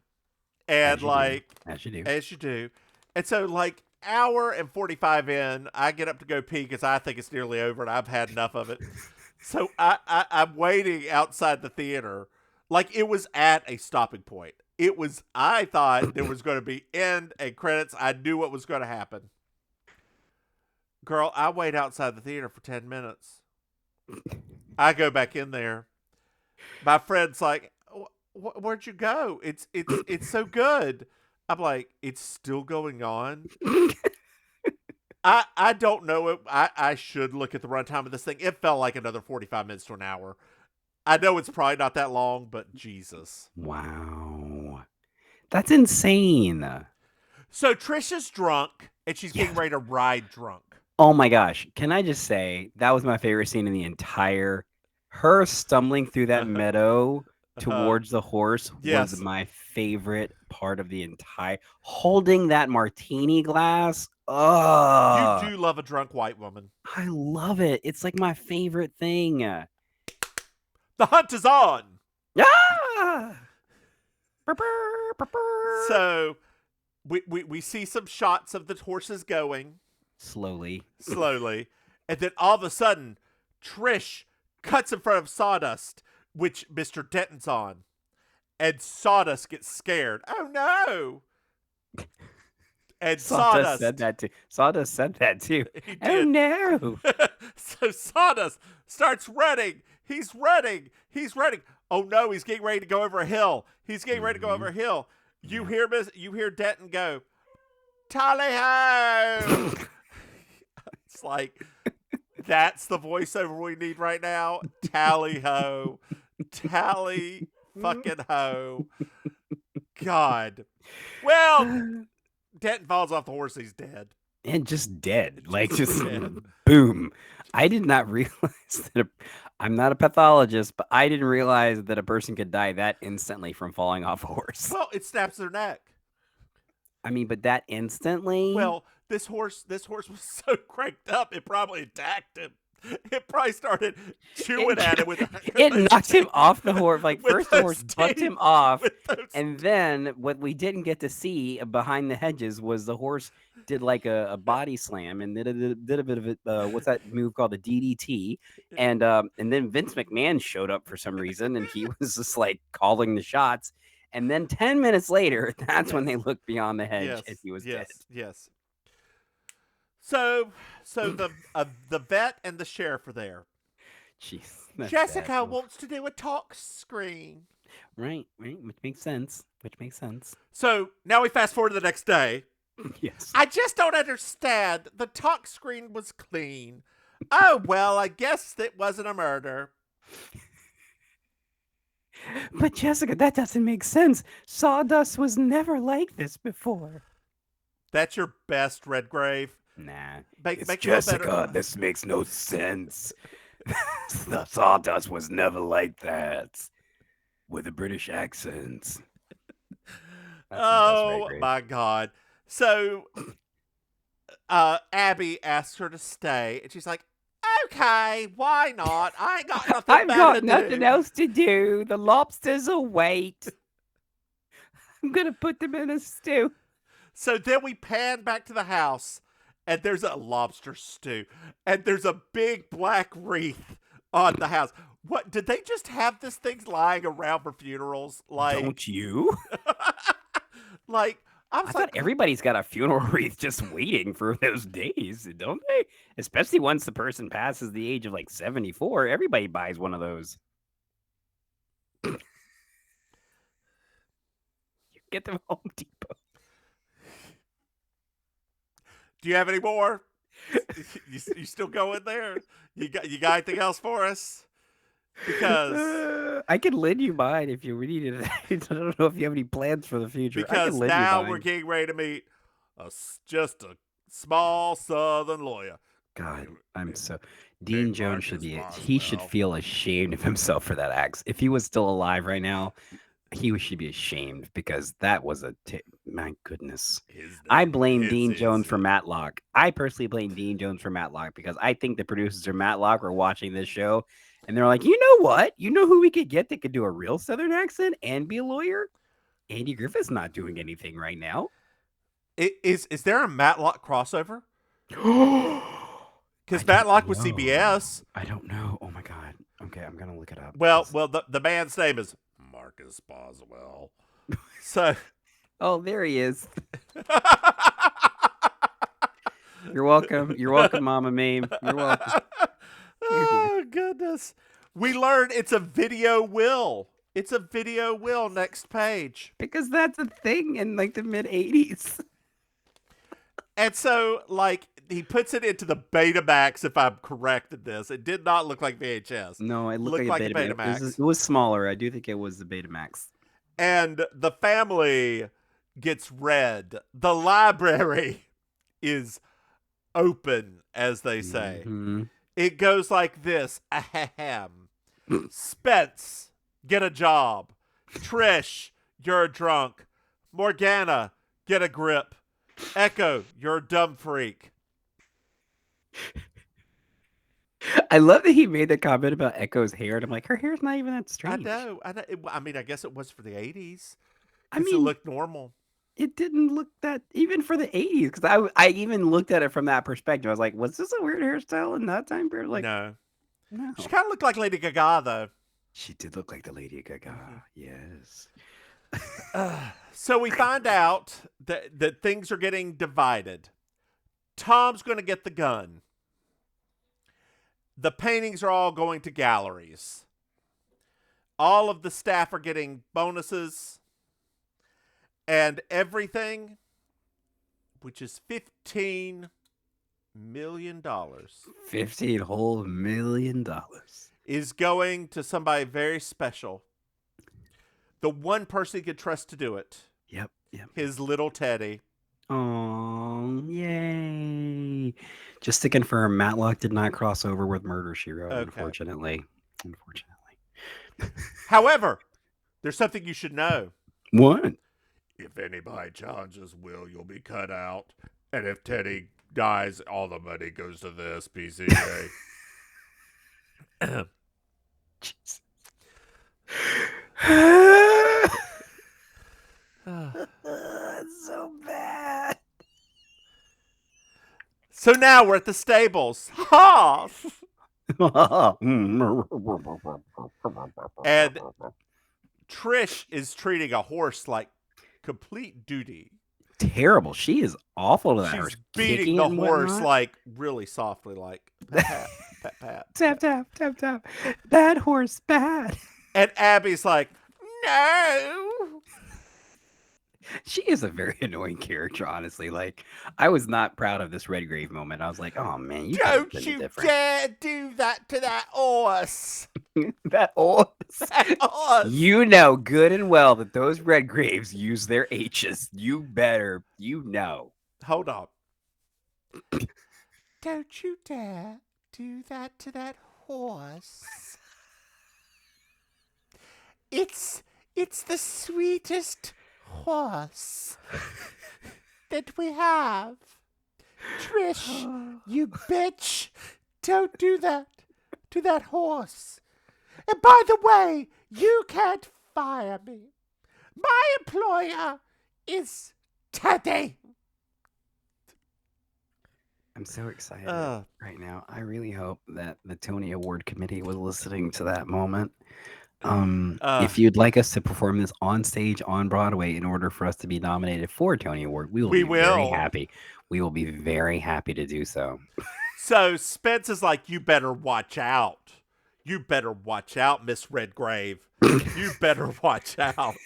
Speaker 2: and
Speaker 3: As you do.
Speaker 2: like
Speaker 3: As you do.
Speaker 2: as you do, and so like hour and 45 in, I get up to go pee because I think it's nearly over and I've had enough of it. So I'm waiting outside the theater, like it was at a stopping point. It was. I thought there was going to be end and credits. I knew what was going to happen. Girl, I wait outside the theater for 10 minutes. I go back in there. My friend's like, "Where'd you go? It's so good." I'm like, "It's still going on." I don't know it. I should look at the runtime of this thing. It felt like another 45 minutes to an hour. I know it's probably not that long, but Jesus.
Speaker 3: Wow. That's insane.
Speaker 2: So Trisha's drunk and she's getting
Speaker 3: Yes.
Speaker 2: ready to ride drunk.
Speaker 3: Oh my gosh. Can I just say that was my favorite scene in the entire her stumbling through that meadow towards the horse was
Speaker 2: Yes.
Speaker 3: my favorite part of the entire holding that martini glass.
Speaker 2: You
Speaker 3: Oh,
Speaker 2: do love a drunk white woman.
Speaker 3: I love it. It's like my favorite thing.
Speaker 2: The hunt is on.
Speaker 3: Ah! Brr, brr, brr, brr.
Speaker 2: So we see some shots of the horses going
Speaker 3: Slowly.
Speaker 2: slowly, and then all of a sudden, Trish cuts in front of Sawdust, which Mr. Denton's on, and Sawdust gets scared. Oh no! And
Speaker 3: Sawdust said that too. Sawdust said that too.
Speaker 2: he
Speaker 3: Oh
Speaker 2: did.
Speaker 3: no.
Speaker 2: So Sawdust starts running. He's running. He's running. Oh no! He's getting ready to go over a hill. He's getting ready to go over a hill. You hear Denton go, "Tally ho!" It's like that's the voiceover we need right now. Tally ho, tally fucking ho. God. Well, Denton falls off the horse. He's dead.
Speaker 3: And just dead. Like just
Speaker 2: Dead.
Speaker 3: boom. I did not realize that I'm not a pathologist, but I didn't realize that a person could die that instantly from falling off a horse.
Speaker 2: Well, it snaps their neck.
Speaker 3: I mean, but that instantly.
Speaker 2: Well, this horse was so cranked up, it probably attacked him. It probably started chewing at him with
Speaker 3: it
Speaker 2: those
Speaker 3: knocked him
Speaker 2: teeth.
Speaker 3: off the horse. Like
Speaker 2: With
Speaker 3: first the
Speaker 2: those
Speaker 3: horse bucked
Speaker 2: teeth.
Speaker 3: him off,
Speaker 2: With those
Speaker 3: and then what we didn't get to see behind the hedges was the horse did like a body slam and did a bit of it. What's that move called? The DDT. And then Vince McMahon showed up for some reason, and he was just like calling the shots. And then 10 minutes later, that's when they looked beyond the hedge and he was dead.
Speaker 2: Yes. So the vet and the sheriff are there.
Speaker 3: Jeez, that's
Speaker 2: Jessica
Speaker 3: sad.
Speaker 2: wants to do a talk screen.
Speaker 3: Right, which makes sense.
Speaker 2: So now we fast forward to the next day.
Speaker 3: Yes.
Speaker 2: I just don't understand. The talk screen was clean. Oh, well, I guess it wasn't a murder.
Speaker 3: But Jessica, that doesn't make sense. Sawdust was never like this before.
Speaker 2: That's your best, Redgrave.
Speaker 3: Nah.
Speaker 2: Make
Speaker 3: It's
Speaker 2: it a little
Speaker 3: Jessica.
Speaker 2: better.
Speaker 3: This makes no sense. The Sawdust was never like that. With a British accent.
Speaker 2: Oh, my God. So Abby asks her to stay, and she's like, okay, why not? I ain't got nothing
Speaker 3: I've
Speaker 2: better
Speaker 3: got
Speaker 2: to
Speaker 3: nothing
Speaker 2: do.
Speaker 3: else to do. The lobsters will wait. I'm going to put them in a stew.
Speaker 2: So then we pan back to the house, and there's a lobster stew, and there's a big black wreath on the house. What did they just have this thing lying around for funerals? Like,
Speaker 3: Don't you?
Speaker 2: like I
Speaker 3: I
Speaker 2: was
Speaker 3: thought
Speaker 2: like,
Speaker 3: everybody's got a funeral wreath just waiting for those days, don't they? Especially once the person passes the age of like 74, everybody buys one of those. You get them at Home Depot.
Speaker 2: do you have any more? You still going there? You got anything else for us? Because
Speaker 3: I can lend you mine if you needed it. I don't know if you have any plans for the future. I can lend you
Speaker 2: now we're
Speaker 3: mine.
Speaker 2: getting ready to meet just a small Southern lawyer
Speaker 3: God, I'm
Speaker 2: named,
Speaker 3: so
Speaker 2: named
Speaker 3: Dean Jones should
Speaker 2: Marcus
Speaker 3: be. He should
Speaker 2: Boswell.
Speaker 3: feel ashamed of himself for that act. If he was still alive right now, should be ashamed because that was my goodness.
Speaker 2: His
Speaker 3: I
Speaker 2: name
Speaker 3: blame
Speaker 2: is
Speaker 3: Dean Jones for Matlock. I personally blame Dean Jones for Matlock because I think the producers of Matlock were watching this show and they're like, you know what? You know who we could get that could do a real Southern accent and be a lawyer? Andy Griffith's not doing anything right now.
Speaker 2: Is there a Matlock crossover?
Speaker 3: I
Speaker 2: Because
Speaker 3: don't
Speaker 2: Matlock was
Speaker 3: know.
Speaker 2: CBS.
Speaker 3: I don't know. Oh my god. Okay, I'm gonna look it up.
Speaker 2: Well, the man's name is Marcus Boswell. So,
Speaker 3: Oh, there he is. You're welcome. You're welcome, Mama Maim. You're welcome.
Speaker 2: oh goodness, we learned it's a video will. It's a video will. Next page.
Speaker 3: Because that's a thing in like the mid 80s.
Speaker 2: And so, like, he puts it into the Betamax, if I'm correct in this. It did not look like VHS.
Speaker 3: No, it looked
Speaker 2: Looked
Speaker 3: like
Speaker 2: like
Speaker 3: a
Speaker 2: a
Speaker 3: Betamax.
Speaker 2: Betamax.
Speaker 3: It was smaller. I do think it was the Betamax.
Speaker 2: And the family gets read. The library is open, as they say.
Speaker 3: Mm-hmm.
Speaker 2: It goes like this. Ahem. Spence, get a job. Trish, you're a drunk. Morgana, get a grip. Echo, you're a dumb freak.
Speaker 3: I love that he made the comment about Echo's hair, and I'm like, her hair's not even that strange.
Speaker 2: I know. I mean, I guess it was for the 80s
Speaker 3: I
Speaker 2: because it
Speaker 3: mean,
Speaker 2: looked normal.
Speaker 3: it didn't look that even for the 80s because I even looked at it from that perspective. I was like, was this a weird hairstyle in that time period? Like,
Speaker 2: No.
Speaker 3: no.
Speaker 2: She kind of looked like Lady Gaga, though.
Speaker 3: She did look like the Lady Gaga. Yes.
Speaker 2: So we find out that things are getting divided. Tom's going to get the gun. The paintings are all going to galleries. All of the staff are getting bonuses. And everything, which is $15 million,
Speaker 3: 15 whole million dollars
Speaker 2: is going to somebody very special. The one person he could trust to do it.
Speaker 3: Yep.
Speaker 2: His little Teddy.
Speaker 3: Oh, yay. Just to confirm, Matlock did not cross over with Murder, She Wrote,
Speaker 2: Okay.
Speaker 3: Unfortunately.
Speaker 2: However, there's something you should know.
Speaker 3: What?
Speaker 2: If anybody challenges Will, you'll be cut out. And if Teddy dies, all the money goes to the SPCA.
Speaker 3: Jesus. That's so bad.
Speaker 2: So now we're at the stables. Ha! And Trish is treating a horse like complete duty.
Speaker 3: Terrible. She is awful to that horse.
Speaker 2: She's beating the horse like really softly, like pat, pat, pat.
Speaker 3: Tap, tap, tap, tap. Bad horse, bad.
Speaker 2: And Abby's like, no.
Speaker 3: She is a very annoying character, honestly. Like, I was not proud of this Redgrave moment. I was like, oh man, you
Speaker 2: don't you dare do that to that horse.
Speaker 3: That horse.
Speaker 2: That horse.
Speaker 3: You know good and well that those Redgraves use their H's. You better, you know.
Speaker 2: Hold on. Don't you dare do that to that horse. It's the sweetest horse that we have. Trish, you bitch. Don't do that to that horse. And by the way, you can't fire me. My employer is Teddy.
Speaker 3: I'm so excited right now. I really hope that the Tony Award committee was listening to that moment.
Speaker 2: Uh,
Speaker 3: If you'd like us to perform this on stage on Broadway in order for us to be nominated for a Tony Award, we will
Speaker 2: we
Speaker 3: be very
Speaker 2: will.
Speaker 3: happy. We will be very happy to do so.
Speaker 2: So Spence is like, you better watch out. You better watch out, Miss Redgrave. You better watch out.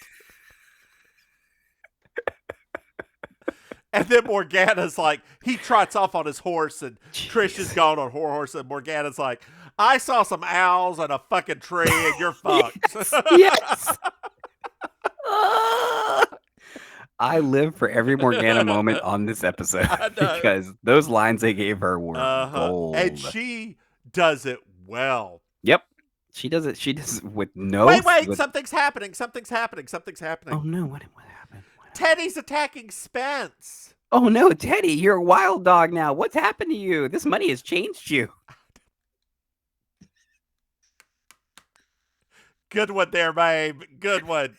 Speaker 2: And then Morgana's like, he trots off on his horse, and Trish is gone on her horse, and Morgana's like, I saw some owls and a fucking tree, and you're fucked.
Speaker 3: Yes. I live for every Morgana moment on this episode because those lines they gave her were gold.
Speaker 2: And she does it well.
Speaker 3: Yep. She does it. She does it with no.
Speaker 2: Wait! Something's happening. Something's happening.
Speaker 3: Oh no! What happened?
Speaker 2: Teddy's attacking Spence.
Speaker 3: Oh no, Teddy! You're a wild dog now. What's happened to you? This money has changed you.
Speaker 2: Good one there, babe. Good one.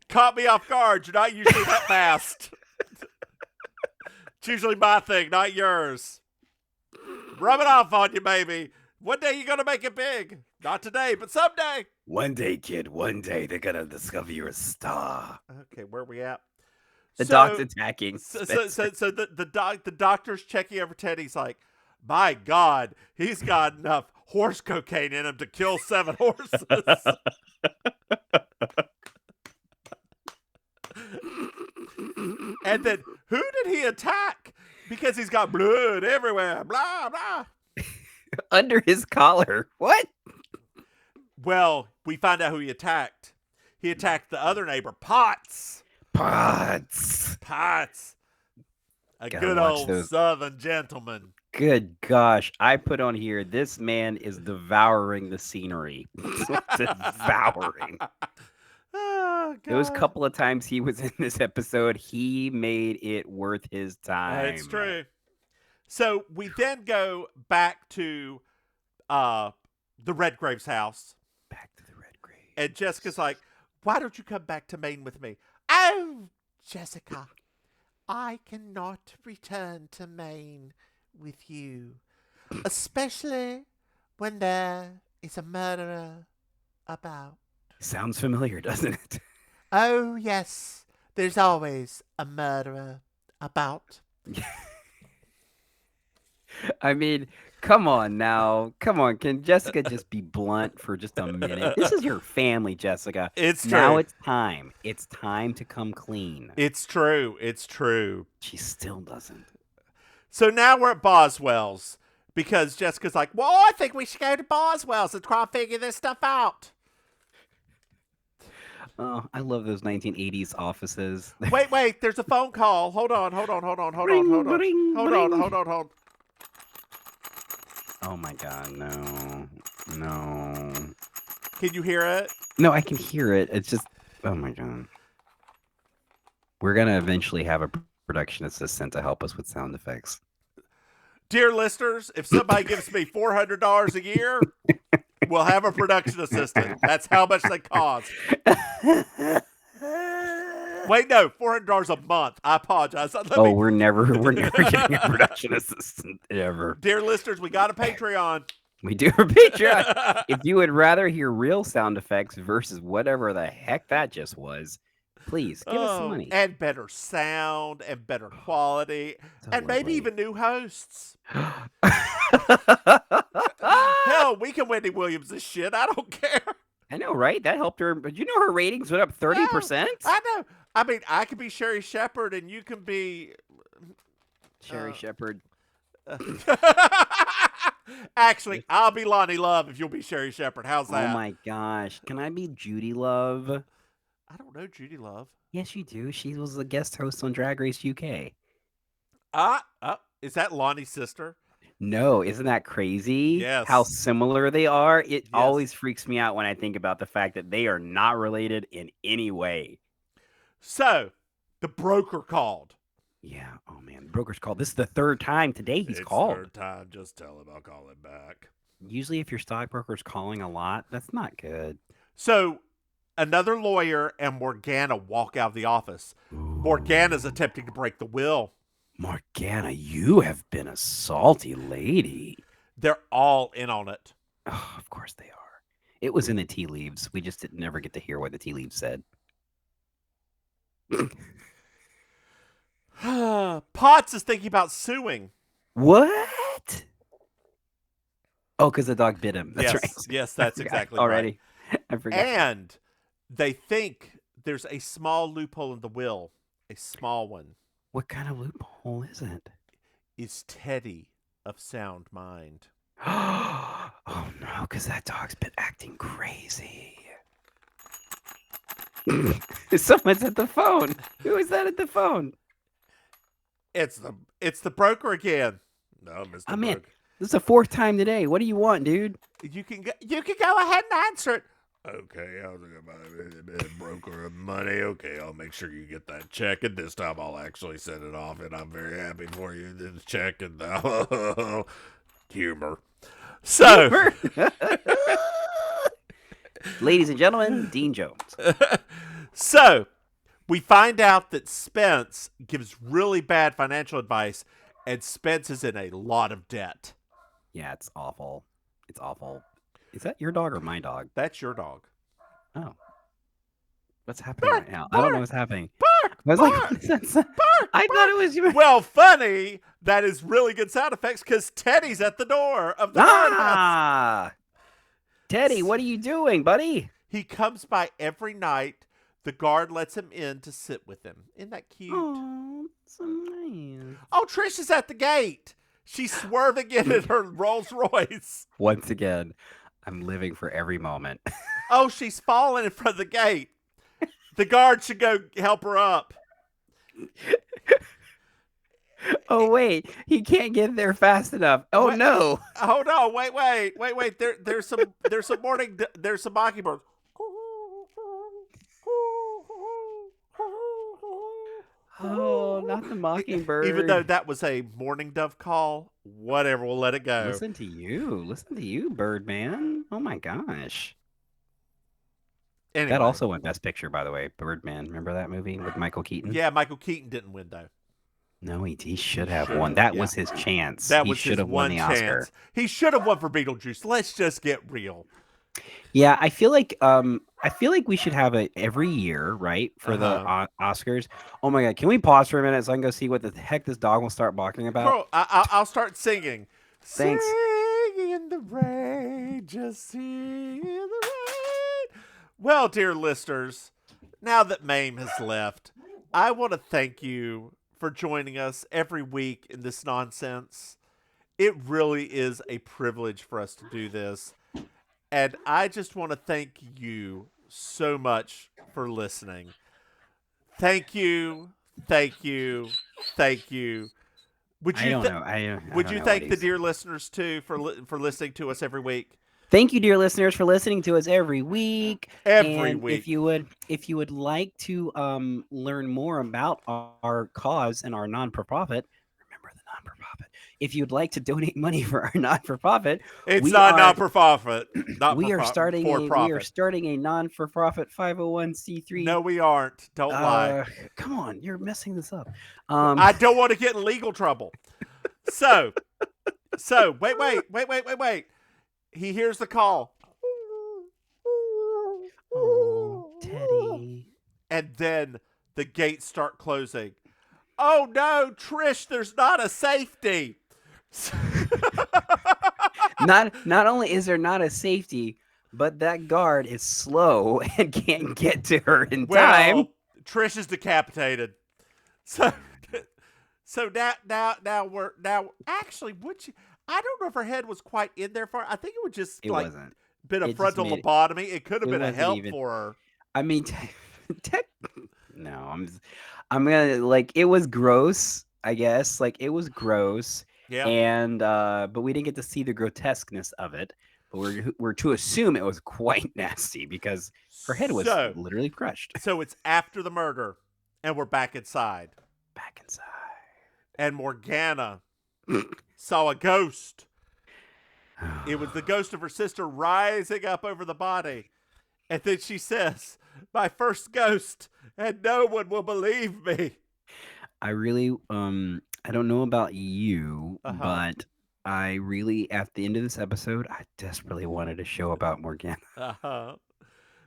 Speaker 2: Caught me off guard. You're not usually that fast. It's usually my thing, not yours. Rub it off on you, baby. One day you're going to make it big. Not today, but someday.
Speaker 3: One day, kid. One day they're going to discover you're a star.
Speaker 2: Okay, where are we at?
Speaker 3: The dog's attacking.
Speaker 2: So the doctor's checking over Teddy. He's like, my God, he's got enough horse cocaine in him to kill 7 horses. And then who did he attack? Because he's got blood everywhere. Blah, blah.
Speaker 3: Under his collar. What?
Speaker 2: Well, we find out who he attacked. He attacked the other neighbor, Potts. A good old Southern gentleman.
Speaker 3: Good gosh. I put on here, this man is devouring the scenery. Devouring.
Speaker 2: Oh, God.
Speaker 3: Those couple of times he was in this episode, he made it worth his time.
Speaker 2: It's true. So we then go back to the Redgrave's house.
Speaker 3: Back to the Redgrave.
Speaker 2: And Jessica's like, why don't you come back to Maine with me? Oh, Jessica, I cannot return to Maine with you, especially when there is a murderer about.
Speaker 3: Sounds familiar, doesn't it?
Speaker 2: Oh, yes, there's always a murderer about.
Speaker 3: I mean, come on now. Come on. Can Jessica just be blunt for just a minute? This is your family, Jessica.
Speaker 2: It's true.
Speaker 3: Now it's time. It's time to come clean.
Speaker 2: It's true.
Speaker 3: She still doesn't.
Speaker 2: So now we're at Boswell's because Jessica's like, well, I think we should go to Boswell's and try and figure this stuff out.
Speaker 3: Oh, I love those 1980s offices.
Speaker 2: Wait, there's a phone call. Hold on.
Speaker 3: Oh my God, no.
Speaker 2: Can you hear it?
Speaker 3: No, I can hear it. It's just, oh my God. We're going to eventually have a production assistant to help us with sound effects.
Speaker 2: Dear listeners, if somebody gives me $400 a year, we'll have a production assistant. That's how much they cost. Wait, no, $400 a month. I apologize.
Speaker 3: We're never getting a production assistant ever.
Speaker 2: Dear listeners, we got a Patreon.
Speaker 3: We do a Patreon. If you would rather hear real sound effects versus whatever the heck that just was, please give us some money.
Speaker 2: And better sound and better quality. And maybe even new hosts. Hell, we can Wendy Williams this shit. I don't care.
Speaker 3: I know, right? That helped her. But you know her ratings went up 30%?
Speaker 2: I know. I mean, I could be Sherry Shepherd and you can be...
Speaker 3: Sherry Shepherd.
Speaker 2: Actually, I'll be Lonnie Love if you'll be Sherry Shepherd. How's that?
Speaker 3: Oh my gosh. Can I be Judy Love?
Speaker 2: I don't know Judy Love.
Speaker 3: Yes, you do. She was a guest host on Drag Race UK.
Speaker 2: Is that Lonnie's sister?
Speaker 3: No, isn't that crazy?
Speaker 2: Yes.
Speaker 3: How similar they are. It always freaks me out when I think about the fact that they are not related in any way.
Speaker 2: So, the broker called.
Speaker 3: Yeah. Oh, man. The broker's called. This is the third time today he's called.
Speaker 2: Third time. Just tell him I'll call him back.
Speaker 3: Usually if your stockbroker's calling a lot, that's not good.
Speaker 2: So, another lawyer and Morgana walk out of the office.
Speaker 3: Ooh.
Speaker 2: Morgana's attempting to break the will.
Speaker 3: Morgana, you have been a salty lady.
Speaker 2: They're all in on it.
Speaker 3: Oh, of course they are. It was in the tea leaves. We just didn't never get to hear what the tea leaves said.
Speaker 2: Potts is thinking about suing.
Speaker 3: What? Oh, because the dog bit him. That's right.
Speaker 2: Yes,
Speaker 3: I
Speaker 2: that's
Speaker 3: forgot
Speaker 2: exactly
Speaker 3: already.
Speaker 2: right.
Speaker 3: I forgot.
Speaker 2: And they think there's a small loophole in the will, a small one.
Speaker 3: What kind of loophole is it?
Speaker 2: Is Teddy of sound mind?
Speaker 3: Oh no, because that dog's been acting crazy. Someone's at the phone. Who is that at the phone?
Speaker 2: It's the broker again. No, Mr.
Speaker 3: I'm in.
Speaker 2: Broker.
Speaker 3: This is the fourth time today. What do you want, dude?
Speaker 2: You can go ahead and answer it. Okay, I was about broker of money. Okay, I'll make sure you get that check, and this time I'll actually send it off, and I'm very happy for you. This check and humor. So,
Speaker 3: ladies and gentlemen, Dean Jones.
Speaker 2: So, we find out that Spence gives really bad financial advice, and Spence is in a lot of debt.
Speaker 3: Yeah, it's awful. It's awful. Is that your dog or my dog?
Speaker 2: That's your dog.
Speaker 3: Oh. What's happening right now? I don't know what's happening.
Speaker 2: Bark!
Speaker 3: I was
Speaker 2: Bark!
Speaker 3: like, I thought it was you.
Speaker 2: Well, funny. That is really good sound effects because Teddy's at the door of the guardhouse.
Speaker 3: Ah! Teddy, what are you doing, buddy?
Speaker 2: He comes by every night. The guard lets him in to sit with him. Isn't that cute?
Speaker 3: Oh, so nice.
Speaker 2: Oh, Trish is at the gate. She's swerving in her Rolls Royce.
Speaker 3: Once again, I'm living for every moment.
Speaker 2: Oh, she's falling in front of the gate. The guard should go help her up.
Speaker 3: Oh wait, he can't get there fast enough. Oh
Speaker 2: What?
Speaker 3: no!
Speaker 2: Hold on, wait. There's some mockingbirds.
Speaker 3: Oh, not the mockingbird.
Speaker 2: Even though that was a mourning dove call, whatever, we'll let it go.
Speaker 3: Listen to you, Birdman. Oh my gosh.
Speaker 2: Anyway.
Speaker 3: That also won Best Picture, by the way. Birdman. Remember that movie with Michael Keaton?
Speaker 2: Yeah, Michael Keaton didn't win though.
Speaker 3: No, he should have won. That was his chance.
Speaker 2: That
Speaker 3: he
Speaker 2: was
Speaker 3: should
Speaker 2: his
Speaker 3: have won the
Speaker 2: chance.
Speaker 3: Oscar.
Speaker 2: He should have won for Beetlejuice. Let's just get real.
Speaker 3: Yeah, I feel like we should have it every year, right, for the Oscars. Oh my god, can we pause for a minute so I can go see what the heck this dog will start barking about?
Speaker 2: Bro, I'll start singing.
Speaker 3: Thanks.
Speaker 2: Sing in the rain, just sing in the rain. Well, dear listeners, now that Maim has left, I want to thank you for joining us every week in this nonsense. It really is a privilege for us to do this. And I just want to thank you so much for listening. Thank you. Would you
Speaker 3: I don't know.
Speaker 2: Would you thank the dear listeners too for listening to us every week?
Speaker 3: Thank you, dear listeners, for listening to us every week.
Speaker 2: Every week.
Speaker 3: If you would like to learn more about our cause and our non-for-profit, remember the non-for-profit. If you'd like to donate money for our non-for-profit,
Speaker 2: it's not non-for-profit.
Speaker 3: We are starting a non-for-profit 501c3.
Speaker 2: No, we aren't. Don't lie.
Speaker 3: Come on, you're messing this up.
Speaker 2: I don't want to get in legal trouble. So wait. He hears the call.
Speaker 3: Oh, Teddy.
Speaker 2: And then the gates start closing. Oh no, Trish, there's not a safety.
Speaker 3: Not only is there not a safety, but that guard is slow and can't get to her in time.
Speaker 2: Trish is decapitated. So now we're actually would you? I don't know if her head was quite in there far. I think it would just
Speaker 3: Wasn't.
Speaker 2: been a
Speaker 3: It
Speaker 2: frontal
Speaker 3: just made
Speaker 2: lobotomy. It could have
Speaker 3: it
Speaker 2: been a
Speaker 3: wasn't
Speaker 2: help
Speaker 3: even-
Speaker 2: for her.
Speaker 3: I mean, no, I'm gonna like it was gross. I guess like it was gross.
Speaker 2: Yeah.
Speaker 3: And but we didn't get to see the grotesqueness of it. But we're to assume it was quite nasty because her head was literally crushed.
Speaker 2: So it's after the murder, and we're back inside.
Speaker 3: Back inside.
Speaker 2: And Morgana saw a ghost. It was the ghost of her sister rising up over the body. And then she says, "My first ghost, and no one will believe me."
Speaker 3: I really I don't know about you, but I really, at the end of this episode, I desperately wanted a show about Morgana.
Speaker 2: Uh-huh.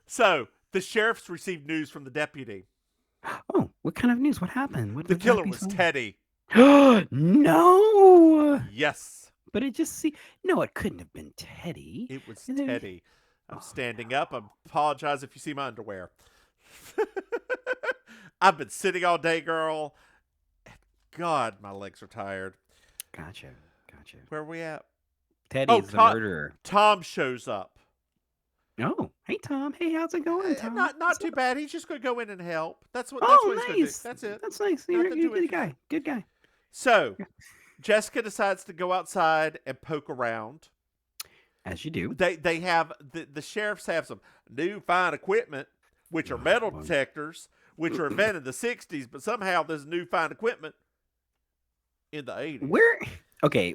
Speaker 2: So, the sheriff's received news from the deputy.
Speaker 3: Oh, what kind of news? What happened? What
Speaker 2: The
Speaker 3: did that
Speaker 2: killer
Speaker 3: be
Speaker 2: was
Speaker 3: so?
Speaker 2: Teddy.
Speaker 3: No,
Speaker 2: Yes,
Speaker 3: but it just see. No, it couldn't have been Teddy.
Speaker 2: it was
Speaker 3: And then-
Speaker 2: Teddy. I'm
Speaker 3: Oh,
Speaker 2: standing up. I apologize if you see my underwear. I've been sitting all day, girl. God, my legs are tired.
Speaker 3: gotcha, gotcha.
Speaker 2: Where are we at?
Speaker 3: Teddy
Speaker 2: Oh,
Speaker 3: is the murderer.
Speaker 2: Tom shows up.
Speaker 3: Oh, hey Tom. Hey, how's it going, Tom?
Speaker 2: Not
Speaker 3: What's
Speaker 2: too
Speaker 3: up?
Speaker 2: bad. He's just going to go in and help. That's what he's
Speaker 3: Oh,
Speaker 2: going to do.
Speaker 3: nice.
Speaker 2: That's it.
Speaker 3: That's nice. You're
Speaker 2: Nothing
Speaker 3: a
Speaker 2: too
Speaker 3: good
Speaker 2: interesting.
Speaker 3: guy. Good guy.
Speaker 2: So, Jessica decides to go outside and poke around.
Speaker 3: As you do.
Speaker 2: They have the sheriffs have some new fine equipment, which are metal
Speaker 3: Well,
Speaker 2: detectors, which were invented in the '60s, but somehow there's new fine equipment in the '80s.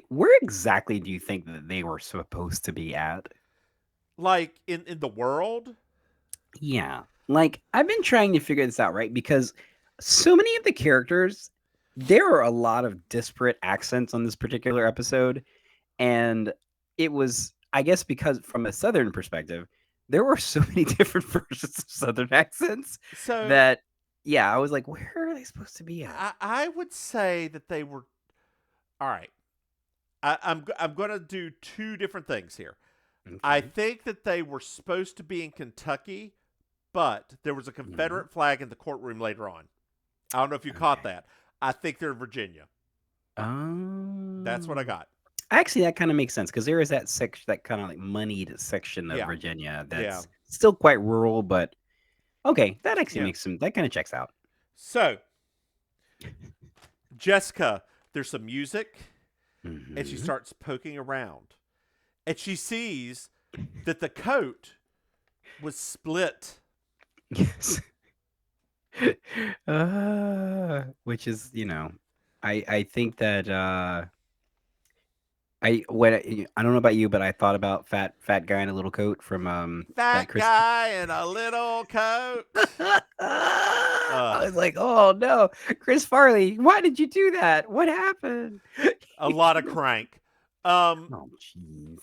Speaker 3: Where exactly do you think that they were supposed to be at?
Speaker 2: Like in the world?
Speaker 3: Yeah. Like, I've been trying to figure this out, right? Because so many of the characters, there are a lot of disparate accents on this particular episode. And it was, I guess, because from a Southern perspective, there were so many different versions of Southern accents
Speaker 2: So
Speaker 3: that, yeah, I was like, where are they supposed to be at?
Speaker 2: I would say that they were all right. I'm going to do two different things here. I
Speaker 3: Okay.
Speaker 2: think that they were supposed to be in Kentucky, but there was a Confederate flag in the courtroom later on. I don't know if you caught
Speaker 3: Okay.
Speaker 2: that. I think they're in Virginia. That's what I
Speaker 3: Oh.
Speaker 2: got.
Speaker 3: Actually, that kind of makes sense because there is that section, that kind of like moneyed section of
Speaker 2: Yeah.
Speaker 3: Virginia
Speaker 2: Yeah.
Speaker 3: that's still quite rural, but okay, that actually
Speaker 2: Yeah.
Speaker 3: makes some, that kind of checks out.
Speaker 2: So, Jessica, there's some music, and she
Speaker 3: Mhm.
Speaker 2: starts poking around. And she sees that the coat was split.
Speaker 3: Yes. Which is, I think that I don't know about you, but I thought about fat guy in a little coat from that
Speaker 2: Fat
Speaker 3: Chris.
Speaker 2: guy in a little coat.
Speaker 3: I was like, oh no, Chris Farley, why did you do that? What happened?
Speaker 2: A lot of crank.
Speaker 3: Oh jeez.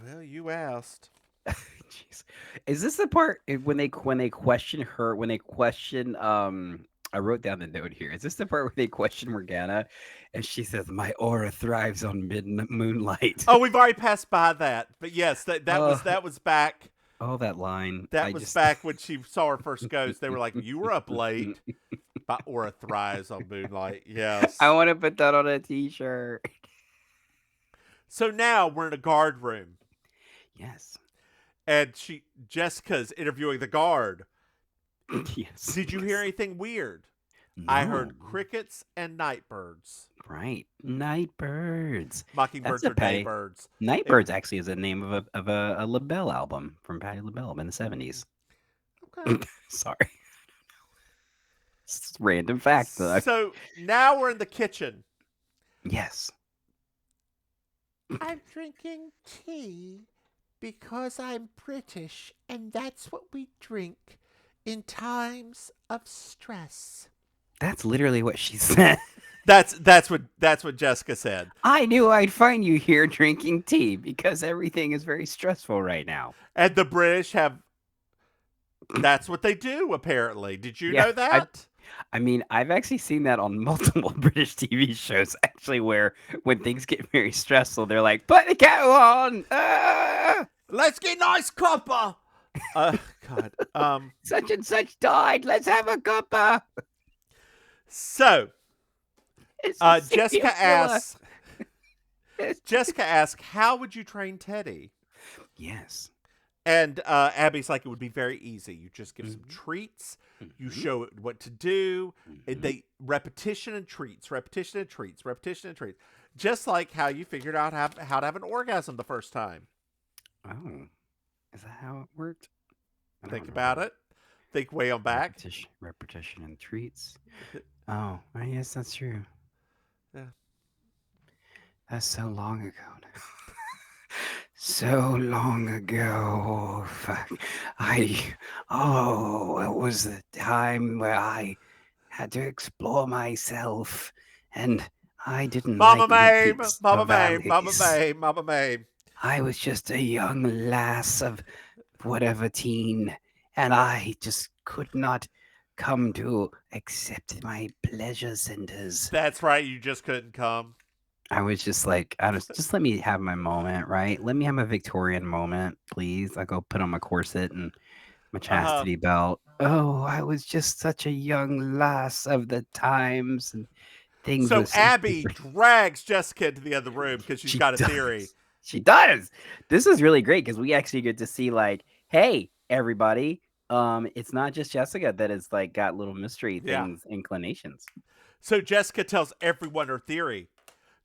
Speaker 2: Well, you asked.
Speaker 3: Jeez. Is this the part when they question her, when they question I wrote down the note here. Is this the part where they question Morgana and she says, "My aura thrives on moonlight."
Speaker 2: Oh, we've already passed by that. But yes, that
Speaker 3: Oh,
Speaker 2: was back.
Speaker 3: oh, that line.
Speaker 2: That
Speaker 3: I
Speaker 2: was
Speaker 3: just
Speaker 2: back when she saw her first ghost. They were like, "You were up late." But Aura thrives on moonlight. Yes.
Speaker 3: I want to put that on a t-shirt.
Speaker 2: So now we're in a guard room,
Speaker 3: Yes.
Speaker 2: and Jessica's interviewing the guard.
Speaker 3: Yes.
Speaker 2: Did you hear anything weird?
Speaker 3: No.
Speaker 2: I heard crickets and nightbirds.
Speaker 3: Right. Nightbirds.
Speaker 2: Mockingbirds
Speaker 3: That's a
Speaker 2: are
Speaker 3: Patty.
Speaker 2: daybirds.
Speaker 3: Nightbirds actually is the name of a LaBelle album from Patti LaBelle in the 70s.
Speaker 2: Okay.
Speaker 3: Sorry. It's a random fact though.
Speaker 2: So now we're in the kitchen.
Speaker 3: Yes.
Speaker 2: I'm drinking tea because I'm British, and that's what we drink in times of stress.
Speaker 3: That's literally what she said.
Speaker 2: That's what Jessica said.
Speaker 3: I knew I'd find you here drinking tea because everything is very stressful right now.
Speaker 2: And the British have that's what they do apparently. Did you
Speaker 3: Yeah,
Speaker 2: know that?
Speaker 3: I mean, I've actually seen that on multiple British TV shows, actually, where when things get very stressful, they're like, put the kettle on! Ah!
Speaker 2: Let's get nice copper. God.
Speaker 3: Such and such died. Let's have a cuppa.
Speaker 2: So
Speaker 3: It's a serial
Speaker 2: Jessica
Speaker 3: killer.
Speaker 2: asks, how would you train Teddy?
Speaker 3: Yes.
Speaker 2: And Abby's like, it would be very easy. You just give some
Speaker 3: Mhm.
Speaker 2: treats. You
Speaker 3: Mhm.
Speaker 2: show it what to do.
Speaker 3: Mhm.
Speaker 2: They repetition and treats, repetition and treats, repetition and treats. Just like how you figured out how to have an orgasm the first time.
Speaker 3: Oh, is that how it worked? I
Speaker 2: Think
Speaker 3: don't
Speaker 2: about
Speaker 3: know.
Speaker 2: it. Think way on back.
Speaker 3: Repetition and treats. Oh, I guess that's true.
Speaker 2: Yeah.
Speaker 3: That's so long ago now. So long ago. Fuck. It was the time where I had to explore myself and I didn't
Speaker 2: Mama
Speaker 3: like the
Speaker 2: Maim,
Speaker 3: peaks, the
Speaker 2: Mama Maim, Mama
Speaker 3: valleys.
Speaker 2: Maim, Mama Maim.
Speaker 3: I was just a young lass of whatever teen, and I just could not come to accept my pleasure centers.
Speaker 2: That's right, you just couldn't come.
Speaker 3: I was just like, just let me have my moment, right? Let me have a Victorian moment, please. I go put on my corset and my
Speaker 2: Uh-huh.
Speaker 3: chastity belt. Oh, I was just such a young lass of the times, and things
Speaker 2: So
Speaker 3: were so
Speaker 2: Abby
Speaker 3: different.
Speaker 2: drags Jessica into the other room because she's
Speaker 3: She
Speaker 2: got a theory.
Speaker 3: does. She does. This is really great because we actually get to see like, hey, everybody, it's not just Jessica that is like got little mystery
Speaker 2: Yeah.
Speaker 3: things, inclinations.
Speaker 2: So Jessica tells everyone her theory.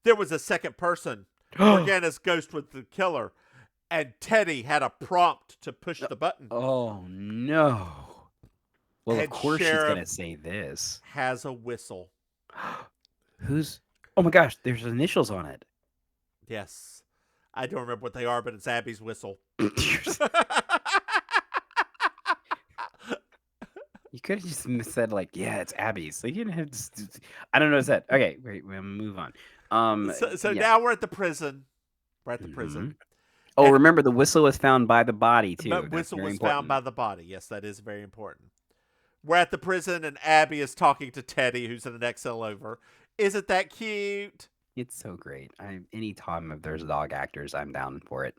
Speaker 2: There was a second person. Morgana's ghost was the killer, and Teddy had a prompt to push the button.
Speaker 3: Oh no. Well, of
Speaker 2: And
Speaker 3: course she's
Speaker 2: Sheriff
Speaker 3: gonna say this.
Speaker 2: has a whistle.
Speaker 3: Who's? Oh my gosh, there's initials on it.
Speaker 2: Yes. I don't remember what they are, but it's Abby's whistle.
Speaker 3: You could have just said like, yeah, it's Abby's. So you didn't have to. I don't know what that. Okay, wait, we'll move on.
Speaker 2: So
Speaker 3: Yeah.
Speaker 2: now we're at the prison. We're at the
Speaker 3: Mhm.
Speaker 2: prison.
Speaker 3: Oh,
Speaker 2: And
Speaker 3: remember the whistle was found by the body too.
Speaker 2: but
Speaker 3: That's
Speaker 2: whistle
Speaker 3: very
Speaker 2: was
Speaker 3: important.
Speaker 2: found by the body. Yes, that is very important. We're at the prison, and Abby is talking to Teddy, who's in the next cell over. Isn't that cute?
Speaker 3: It's so great. Any time if there's dog actors, I'm down for it.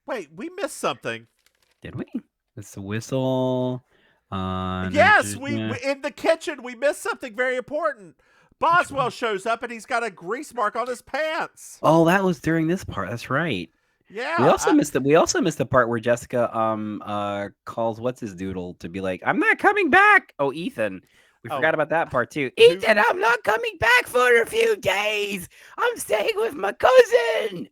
Speaker 2: Wait, we missed something.
Speaker 3: Did we? It's the whistle.
Speaker 2: Yes, we in the kitchen we missed something very important. Boswell shows up and he's got a grease mark on his pants.
Speaker 3: Oh, that was during this part. That's right.
Speaker 2: Yeah,
Speaker 3: We also missed the part where Jessica calls what's his doodle to be like, I'm not coming back. Oh, Ethan. We
Speaker 2: Oh.
Speaker 3: forgot about that part too.
Speaker 2: Who-
Speaker 3: Ethan, I'm not coming back for a few days. I'm staying with my cousin.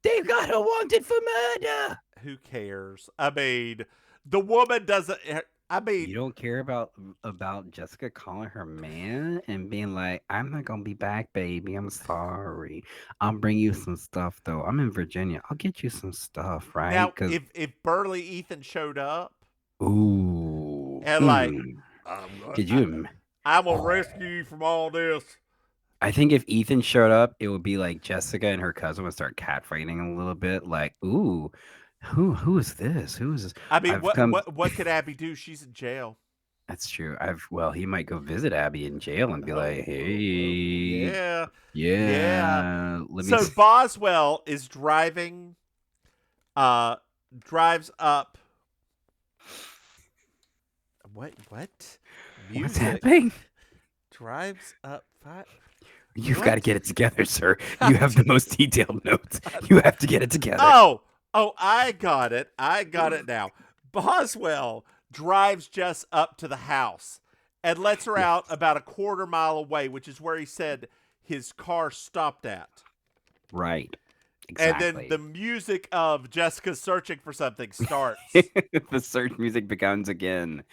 Speaker 3: They've got her wanted for murder.
Speaker 2: Who cares? I mean, the woman doesn't. I mean,
Speaker 3: You don't care about Jessica calling her man and being like, I'm not gonna be back, baby. I'm sorry. I'll bring you some stuff though. I'm in Virginia. I'll get you some stuff, right?
Speaker 2: now
Speaker 3: 'Cause
Speaker 2: if Burley Ethan showed up
Speaker 3: ooh,
Speaker 2: and like,
Speaker 3: could you?
Speaker 2: I'm gonna rescue you from all this.
Speaker 3: I think if Ethan showed up, it would be like Jessica and her cousin would start catfighting a little bit. Like, ooh, who is this? Who is this?
Speaker 2: I mean,
Speaker 3: I've come.
Speaker 2: what could Abby do? She's in jail.
Speaker 3: That's true. He might go visit Abby in jail and be like, hey,
Speaker 2: yeah.
Speaker 3: let me.
Speaker 2: So Boswell is driving. Drives up. What?
Speaker 3: What's
Speaker 2: Music
Speaker 3: happening?
Speaker 2: drives up.
Speaker 3: You've
Speaker 2: What?
Speaker 3: got to get it together, sir. You have the most detailed notes. You have to get it together.
Speaker 2: Oh, I got it. I got it now. Boswell drives Jess up to the house and lets her out about a quarter mile away, which is where he said his car stopped at.
Speaker 3: Right. Exactly.
Speaker 2: And then the music of Jessica searching for something starts.
Speaker 3: The search music begins again.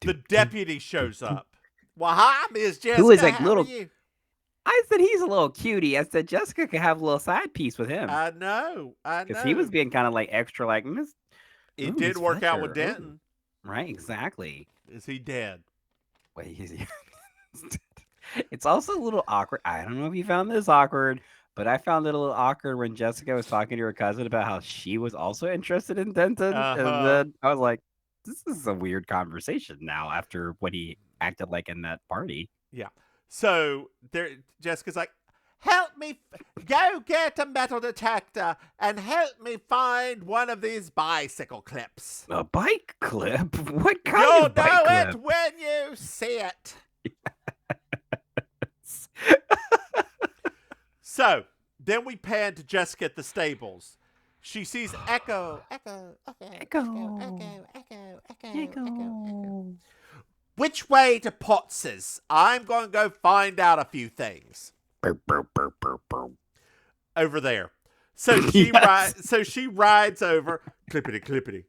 Speaker 2: The deputy shows up. Well, hi, Miss Jessica.
Speaker 3: Who is like
Speaker 2: How
Speaker 3: little?
Speaker 2: are you?
Speaker 3: I said he's a little cutie. I said Jessica could have a little side piece with him
Speaker 2: I know.
Speaker 3: because he was being kind of like extra, like Miss.
Speaker 2: It
Speaker 3: Ooh,
Speaker 2: did
Speaker 3: Miss
Speaker 2: work out with
Speaker 3: Fletcher.
Speaker 2: Denton.
Speaker 3: Ooh. Right? Exactly.
Speaker 2: Is he dead?
Speaker 3: Wait, it's also a little awkward. I don't know if you found this awkward, but I found it a little awkward when Jessica was talking to her cousin about how she was also interested in Denton,
Speaker 2: Uh-huh.
Speaker 3: and then I was like, "This is a weird conversation now." After what he acted like in that party.
Speaker 2: Yeah. So Jessica's like, help me, go get a metal detector and help me find one of these bicycle clips.
Speaker 3: A bike clip? What kind
Speaker 2: You'll
Speaker 3: of bike
Speaker 2: know
Speaker 3: clip?
Speaker 2: it when you see it. So then we pan to Jessica at the stables. She sees Echo. Which way to Potts's? I'm going to go find out a few things.
Speaker 3: Burp, burp, burp, burp, burp.
Speaker 2: Over there. So she rides over. Clippity.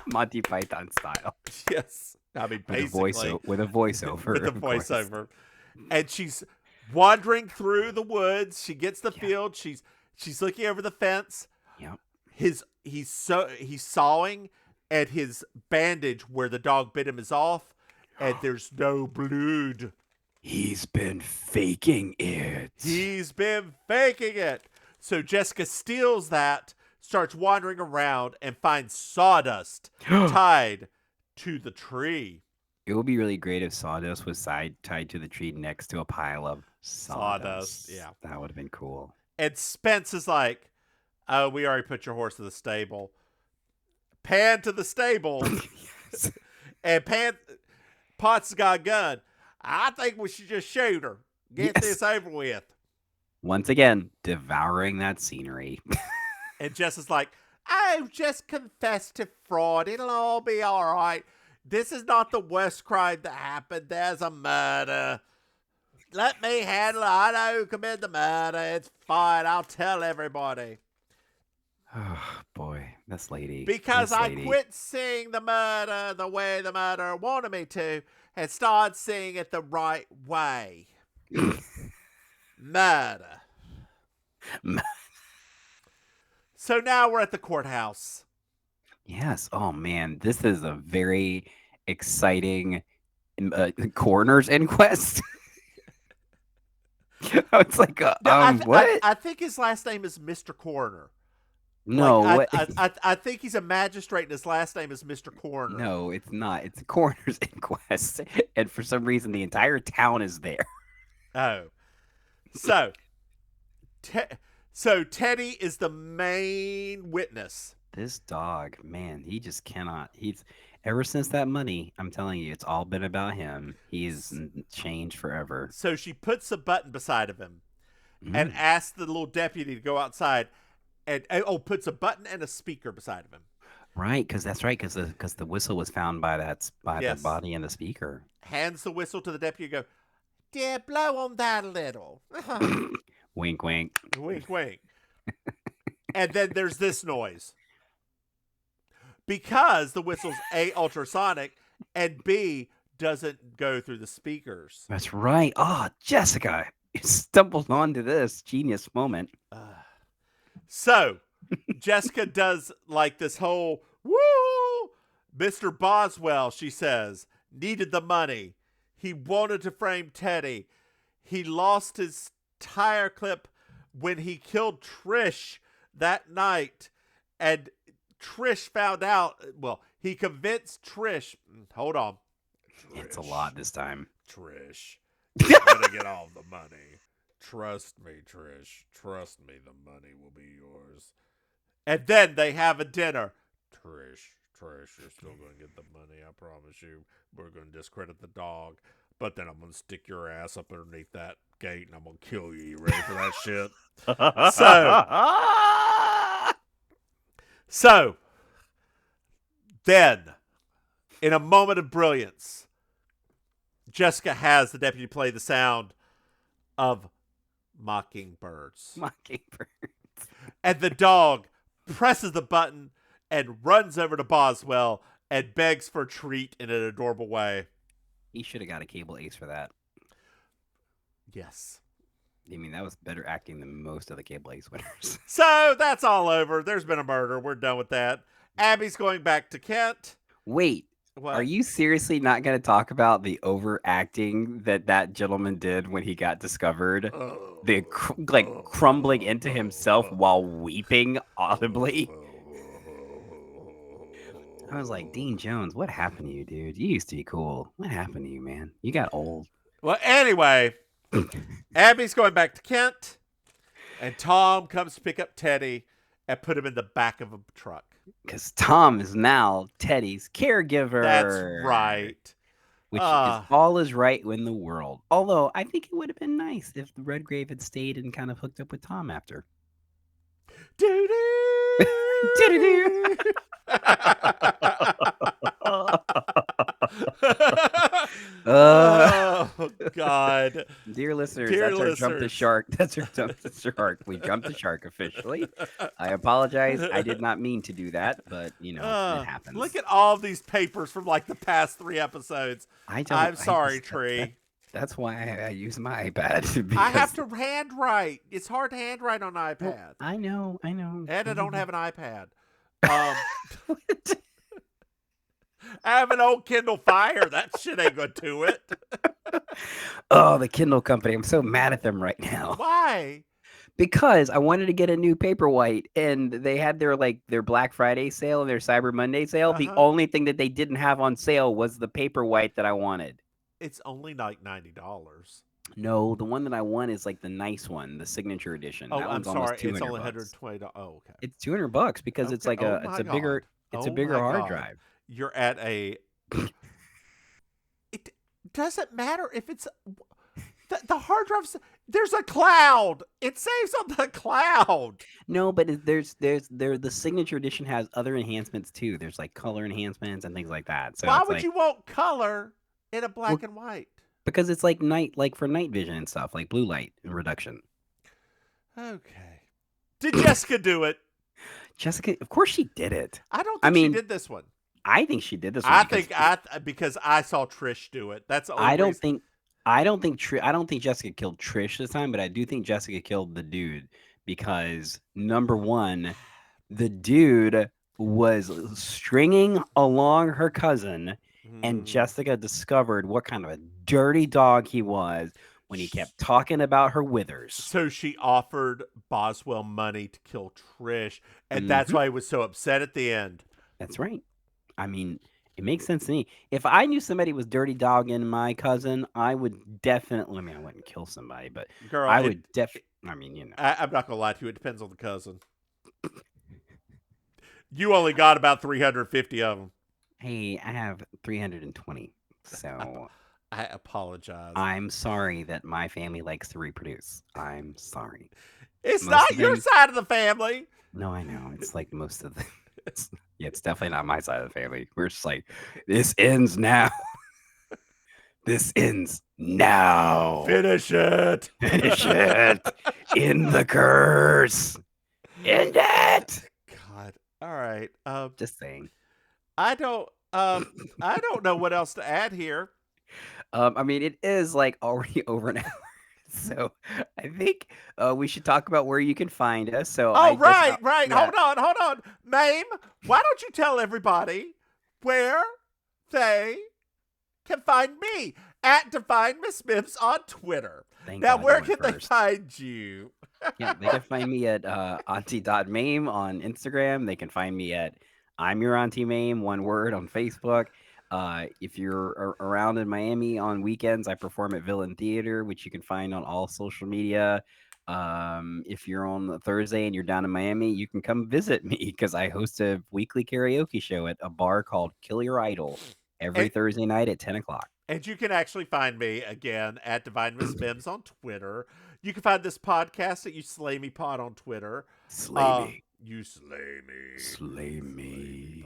Speaker 3: Monty Python style.
Speaker 2: Yes. I mean,
Speaker 3: With a
Speaker 2: basically.
Speaker 3: with a voiceover.
Speaker 2: With a
Speaker 3: of course.
Speaker 2: voiceover. And she's wandering through the woods. She gets the field. She's looking over the fence.
Speaker 3: Yep.
Speaker 2: He's sawing, and his bandage where the dog bit him is off. and there's no blood.
Speaker 3: He's been faking it.
Speaker 2: He's been faking it. So Jessica steals that, starts wandering around, and finds sawdust tied to the tree.
Speaker 3: It would be really great if sawdust was tied to the tree next to a pile of sawdust.
Speaker 2: Yeah.
Speaker 3: That would have been cool.
Speaker 2: And Spence is like, "Oh, we already put your horse in the stable." Pan to the stable, and Potts got a gun. I think we should just shoot her. Get this over with.
Speaker 3: Once again, devouring that scenery.
Speaker 2: And Jess is like, "Oh, just confess to fraud. It'll all be all right. This is not the worst crime that happened. There's a murder. Let me handle it. I know who committed the murder. It's fine. I'll tell everybody."
Speaker 3: Oh, boy. This lady.
Speaker 2: Because I quit seeing the murder the way the murderer wanted me to and started seeing it the right way. Murder. So now we're at the courthouse.
Speaker 3: Yes. Oh, man. This is a very exciting coroner's inquest. It's like, what?
Speaker 2: I think his last name is Mr. Coroner.
Speaker 3: No,
Speaker 2: like,
Speaker 3: what?
Speaker 2: I think he's a magistrate and his last name is Mr. Coroner.
Speaker 3: No, it's not. It's a coroner's inquest. And for some reason, the entire town is there.
Speaker 2: Oh. So Teddy is the main witness.
Speaker 3: This dog, man, he just cannot. He's ever since that money, I'm telling you, it's all been about him. He's changed forever.
Speaker 2: So she puts a button beside of him and asks the little deputy to go outside and puts a button and a speaker beside of him.
Speaker 3: Right, because that's right, because the whistle was found by the body and the speaker.
Speaker 2: Hands the whistle to the deputy and go, "Dear, blow on that a little."
Speaker 3: Wink, wink.
Speaker 2: Wink, wink. And then there's this noise. Because the whistle's A, ultrasonic, and B, doesn't go through the speakers.
Speaker 3: That's right. Oh, Jessica, you stumbled onto this genius moment.
Speaker 2: So, Jessica does like this whole, woo! Mr. Boswell, she says, needed the money. He wanted to frame Teddy. He lost his tire clip when he killed Trish that night. And Trish found out, well, he convinced Trish, hold on. Trish,
Speaker 3: it's a lot this time.
Speaker 2: Trish, you're going to get all the money. Trust me, Trish. Trust me, the money will be yours. And then they have a dinner. Trish, you're still going to get the money, I promise you. We're going to discredit the dog. But then I'm going to stick your ass up underneath that gate and I'm going to kill you. You ready for that shit? So, then, in a moment of brilliance, Jessica has the deputy play the sound of mockingbirds. And the dog presses the button and runs over to Boswell and begs for a treat in an adorable way.
Speaker 3: He should have got a cable ace for that.
Speaker 2: Yes.
Speaker 3: I mean, that was better acting than most of the cable ace winners.
Speaker 2: So that's all over. There's been a murder. We're done with that. Abby's going back to Kent.
Speaker 3: Wait. What? Are you seriously not going to talk about the overacting that gentleman did when he got discovered? The crumbling into himself while weeping audibly? I was like, Dean Jones, what happened to you, dude? You used to be cool. What happened to you, man? You got old.
Speaker 2: Well, anyway, Abby's going back to Kent, and Tom comes to pick up Teddy and put him in the back of a truck.
Speaker 3: Because Tom is now Teddy's caregiver.
Speaker 2: That's right.
Speaker 3: Which is all is right in the world. Although, I think it would have been nice if Redgrave had stayed and kind of hooked up with Tom after.
Speaker 2: Do-do!
Speaker 3: Do-do-do!
Speaker 2: Oh God!
Speaker 3: Dear listeners, that's our jump the shark. That's our jump the shark. We jumped the shark officially. I apologize. I did not mean to do that, but it happens.
Speaker 2: Look at all these papers from like the past 3 episodes. I'm sorry, Tree.
Speaker 3: That's why I use my iPad.
Speaker 2: I have to handwrite. It's hard to handwrite on an iPad.
Speaker 3: I know.
Speaker 2: And I don't have an iPad. I have an old Kindle Fire. That shit ain't gonna do it.
Speaker 3: Oh, the Kindle company. I'm so mad at them right now.
Speaker 2: Why?
Speaker 3: Because I wanted to get a new Paperwhite and they had their Black Friday sale and their Cyber Monday sale. The
Speaker 2: Uh-huh.
Speaker 3: only thing that they didn't have on sale was the Paperwhite that I wanted.
Speaker 2: It's only like $90.
Speaker 3: No, the one that I want is like the nice one, the signature edition.
Speaker 2: Oh,
Speaker 3: That
Speaker 2: I'm
Speaker 3: one's almost
Speaker 2: sorry. It's
Speaker 3: 200
Speaker 2: only
Speaker 3: bucks.
Speaker 2: $120. Oh, okay.
Speaker 3: It's $200 because it's
Speaker 2: Okay.
Speaker 3: like
Speaker 2: Oh
Speaker 3: it's
Speaker 2: my
Speaker 3: a bigger
Speaker 2: God.
Speaker 3: it's a
Speaker 2: Oh
Speaker 3: bigger
Speaker 2: my
Speaker 3: hard
Speaker 2: God.
Speaker 3: drive.
Speaker 2: You're at a. It doesn't matter if it's the hard drives. There's a cloud. It saves on the cloud.
Speaker 3: No, but the signature edition has other enhancements too. There's like color enhancements and things like that. So
Speaker 2: Why
Speaker 3: it's
Speaker 2: would
Speaker 3: like
Speaker 2: you want color in a
Speaker 3: well,
Speaker 2: black and white?
Speaker 3: because it's like for night vision and stuff, like blue light reduction.
Speaker 2: Okay. Did Jessica do it?
Speaker 3: Jessica, of course she did it.
Speaker 2: I don't
Speaker 3: I
Speaker 2: think she
Speaker 3: mean,
Speaker 2: did this one.
Speaker 3: I think she did this one
Speaker 2: I
Speaker 3: because
Speaker 2: think because I saw Trish do it. That's the only
Speaker 3: I don't
Speaker 2: reason.
Speaker 3: think I don't think Jessica killed Trish this time, but I do think Jessica killed the dude because number one, the dude was stringing along her cousin, and
Speaker 2: Mm.
Speaker 3: Jessica discovered what kind of a dirty dog he was when he kept talking about her withers.
Speaker 2: So she offered Boswell money to kill Trish, and that's
Speaker 3: Mhm.
Speaker 2: why he was so upset at the end.
Speaker 3: That's right. I mean, it makes sense to me. If I knew somebody was dirty dogging my cousin, I would definitely. I mean, I wouldn't kill somebody, but
Speaker 2: Girl,
Speaker 3: I would I mean, you know.
Speaker 2: I'm not gonna lie to you. It depends on the cousin. You only got about 350 of them.
Speaker 3: Hey, I have 320, so
Speaker 2: I apologize.
Speaker 3: I'm sorry that my family likes to reproduce. I'm sorry.
Speaker 2: It's
Speaker 3: Most
Speaker 2: not
Speaker 3: of
Speaker 2: your
Speaker 3: them.
Speaker 2: side of the family.
Speaker 3: No, I know. It's like most of the. Yeah, it's definitely not my side of the family. We're just like, this ends now. This ends now.
Speaker 2: Finish it.
Speaker 3: Finish it. End the curse. End it.
Speaker 2: God. All right.
Speaker 3: Just saying.
Speaker 2: I don't. I don't know what else to add here.
Speaker 3: I mean, it is like already over an hour. So I think we should talk about where you can find us. So I
Speaker 2: Oh,
Speaker 3: guess,
Speaker 2: right.
Speaker 3: yeah,
Speaker 2: Hold on. Maim, why don't you tell everybody where they can find me at Divine Miss Mims on Twitter?
Speaker 3: thank
Speaker 2: Now,
Speaker 3: God
Speaker 2: where
Speaker 3: you
Speaker 2: can
Speaker 3: went
Speaker 2: they
Speaker 3: first.
Speaker 2: find you?
Speaker 3: Yeah, they can find me at Auntie.Maim on Instagram. They can find me at I'm Your Auntie Maim, one word, on Facebook. If you're around in Miami on weekends, I perform at Villain Theater, which you can find on all social media. If you're on a Thursday and you're down in Miami, you can come visit me because I host a weekly karaoke show at a bar called Kill Your Idol every
Speaker 2: And,
Speaker 3: Thursday night at 10 o'clock.
Speaker 2: and you can actually find me again at Divine Miss Mims on Twitter. You can find this podcast at You Slay Me Pod on Twitter.
Speaker 3: Slay me.
Speaker 2: You slay me.
Speaker 3: Slay me.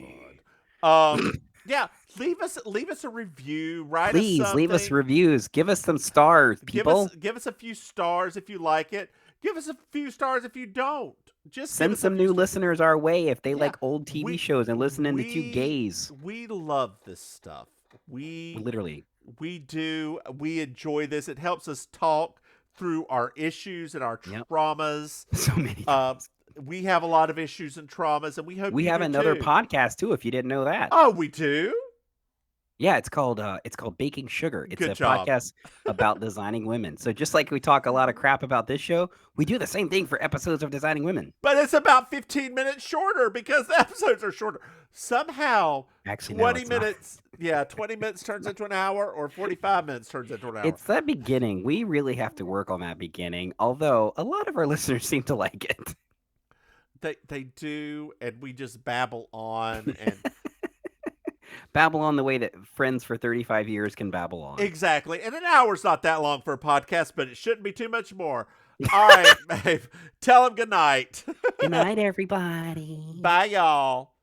Speaker 2: Yeah, leave us a review, write us
Speaker 3: Please leave us
Speaker 2: something.
Speaker 3: reviews. Give us some stars, people.
Speaker 2: Give us a few stars if you like it. Give us a few stars if you don't. Just give
Speaker 3: Send
Speaker 2: us a
Speaker 3: some
Speaker 2: few
Speaker 3: new
Speaker 2: stars.
Speaker 3: listeners our way if they
Speaker 2: Yeah,
Speaker 3: like old TV
Speaker 2: we-
Speaker 3: shows and listening to two gays.
Speaker 2: We love this stuff. We
Speaker 3: Literally.
Speaker 2: do. We enjoy this. It helps us talk through our issues and our
Speaker 3: Yep.
Speaker 2: traumas.
Speaker 3: So many
Speaker 2: Uh,
Speaker 3: times.
Speaker 2: we have a lot of issues and traumas, and we hope
Speaker 3: We
Speaker 2: you
Speaker 3: have
Speaker 2: do
Speaker 3: another
Speaker 2: too.
Speaker 3: podcast too, if you didn't know that.
Speaker 2: Oh, we do.
Speaker 3: Yeah, it's called Baking Sugar. It's
Speaker 2: Good
Speaker 3: a
Speaker 2: job.
Speaker 3: podcast about designing women. So just like we talk a lot of crap about this show, we do the same thing for episodes of Designing Women.
Speaker 2: But it's about 15 minutes shorter because the episodes are shorter. Somehow,
Speaker 3: Actually, no,
Speaker 2: 20
Speaker 3: it's not.
Speaker 2: minutes. Yeah, 20 minutes turns into an hour, or 45 minutes turns into an hour.
Speaker 3: It's that beginning. We really have to work on that beginning. Although a lot of our listeners seem to like it.
Speaker 2: They do, and we just babble on and
Speaker 3: Babble on the way that friends for 35 years can babble on.
Speaker 2: exactly. And an hour's not that long for a podcast, but it shouldn't be too much more. All right, babe. Tell them good night.
Speaker 3: Good night, everybody.
Speaker 2: Bye, y'all.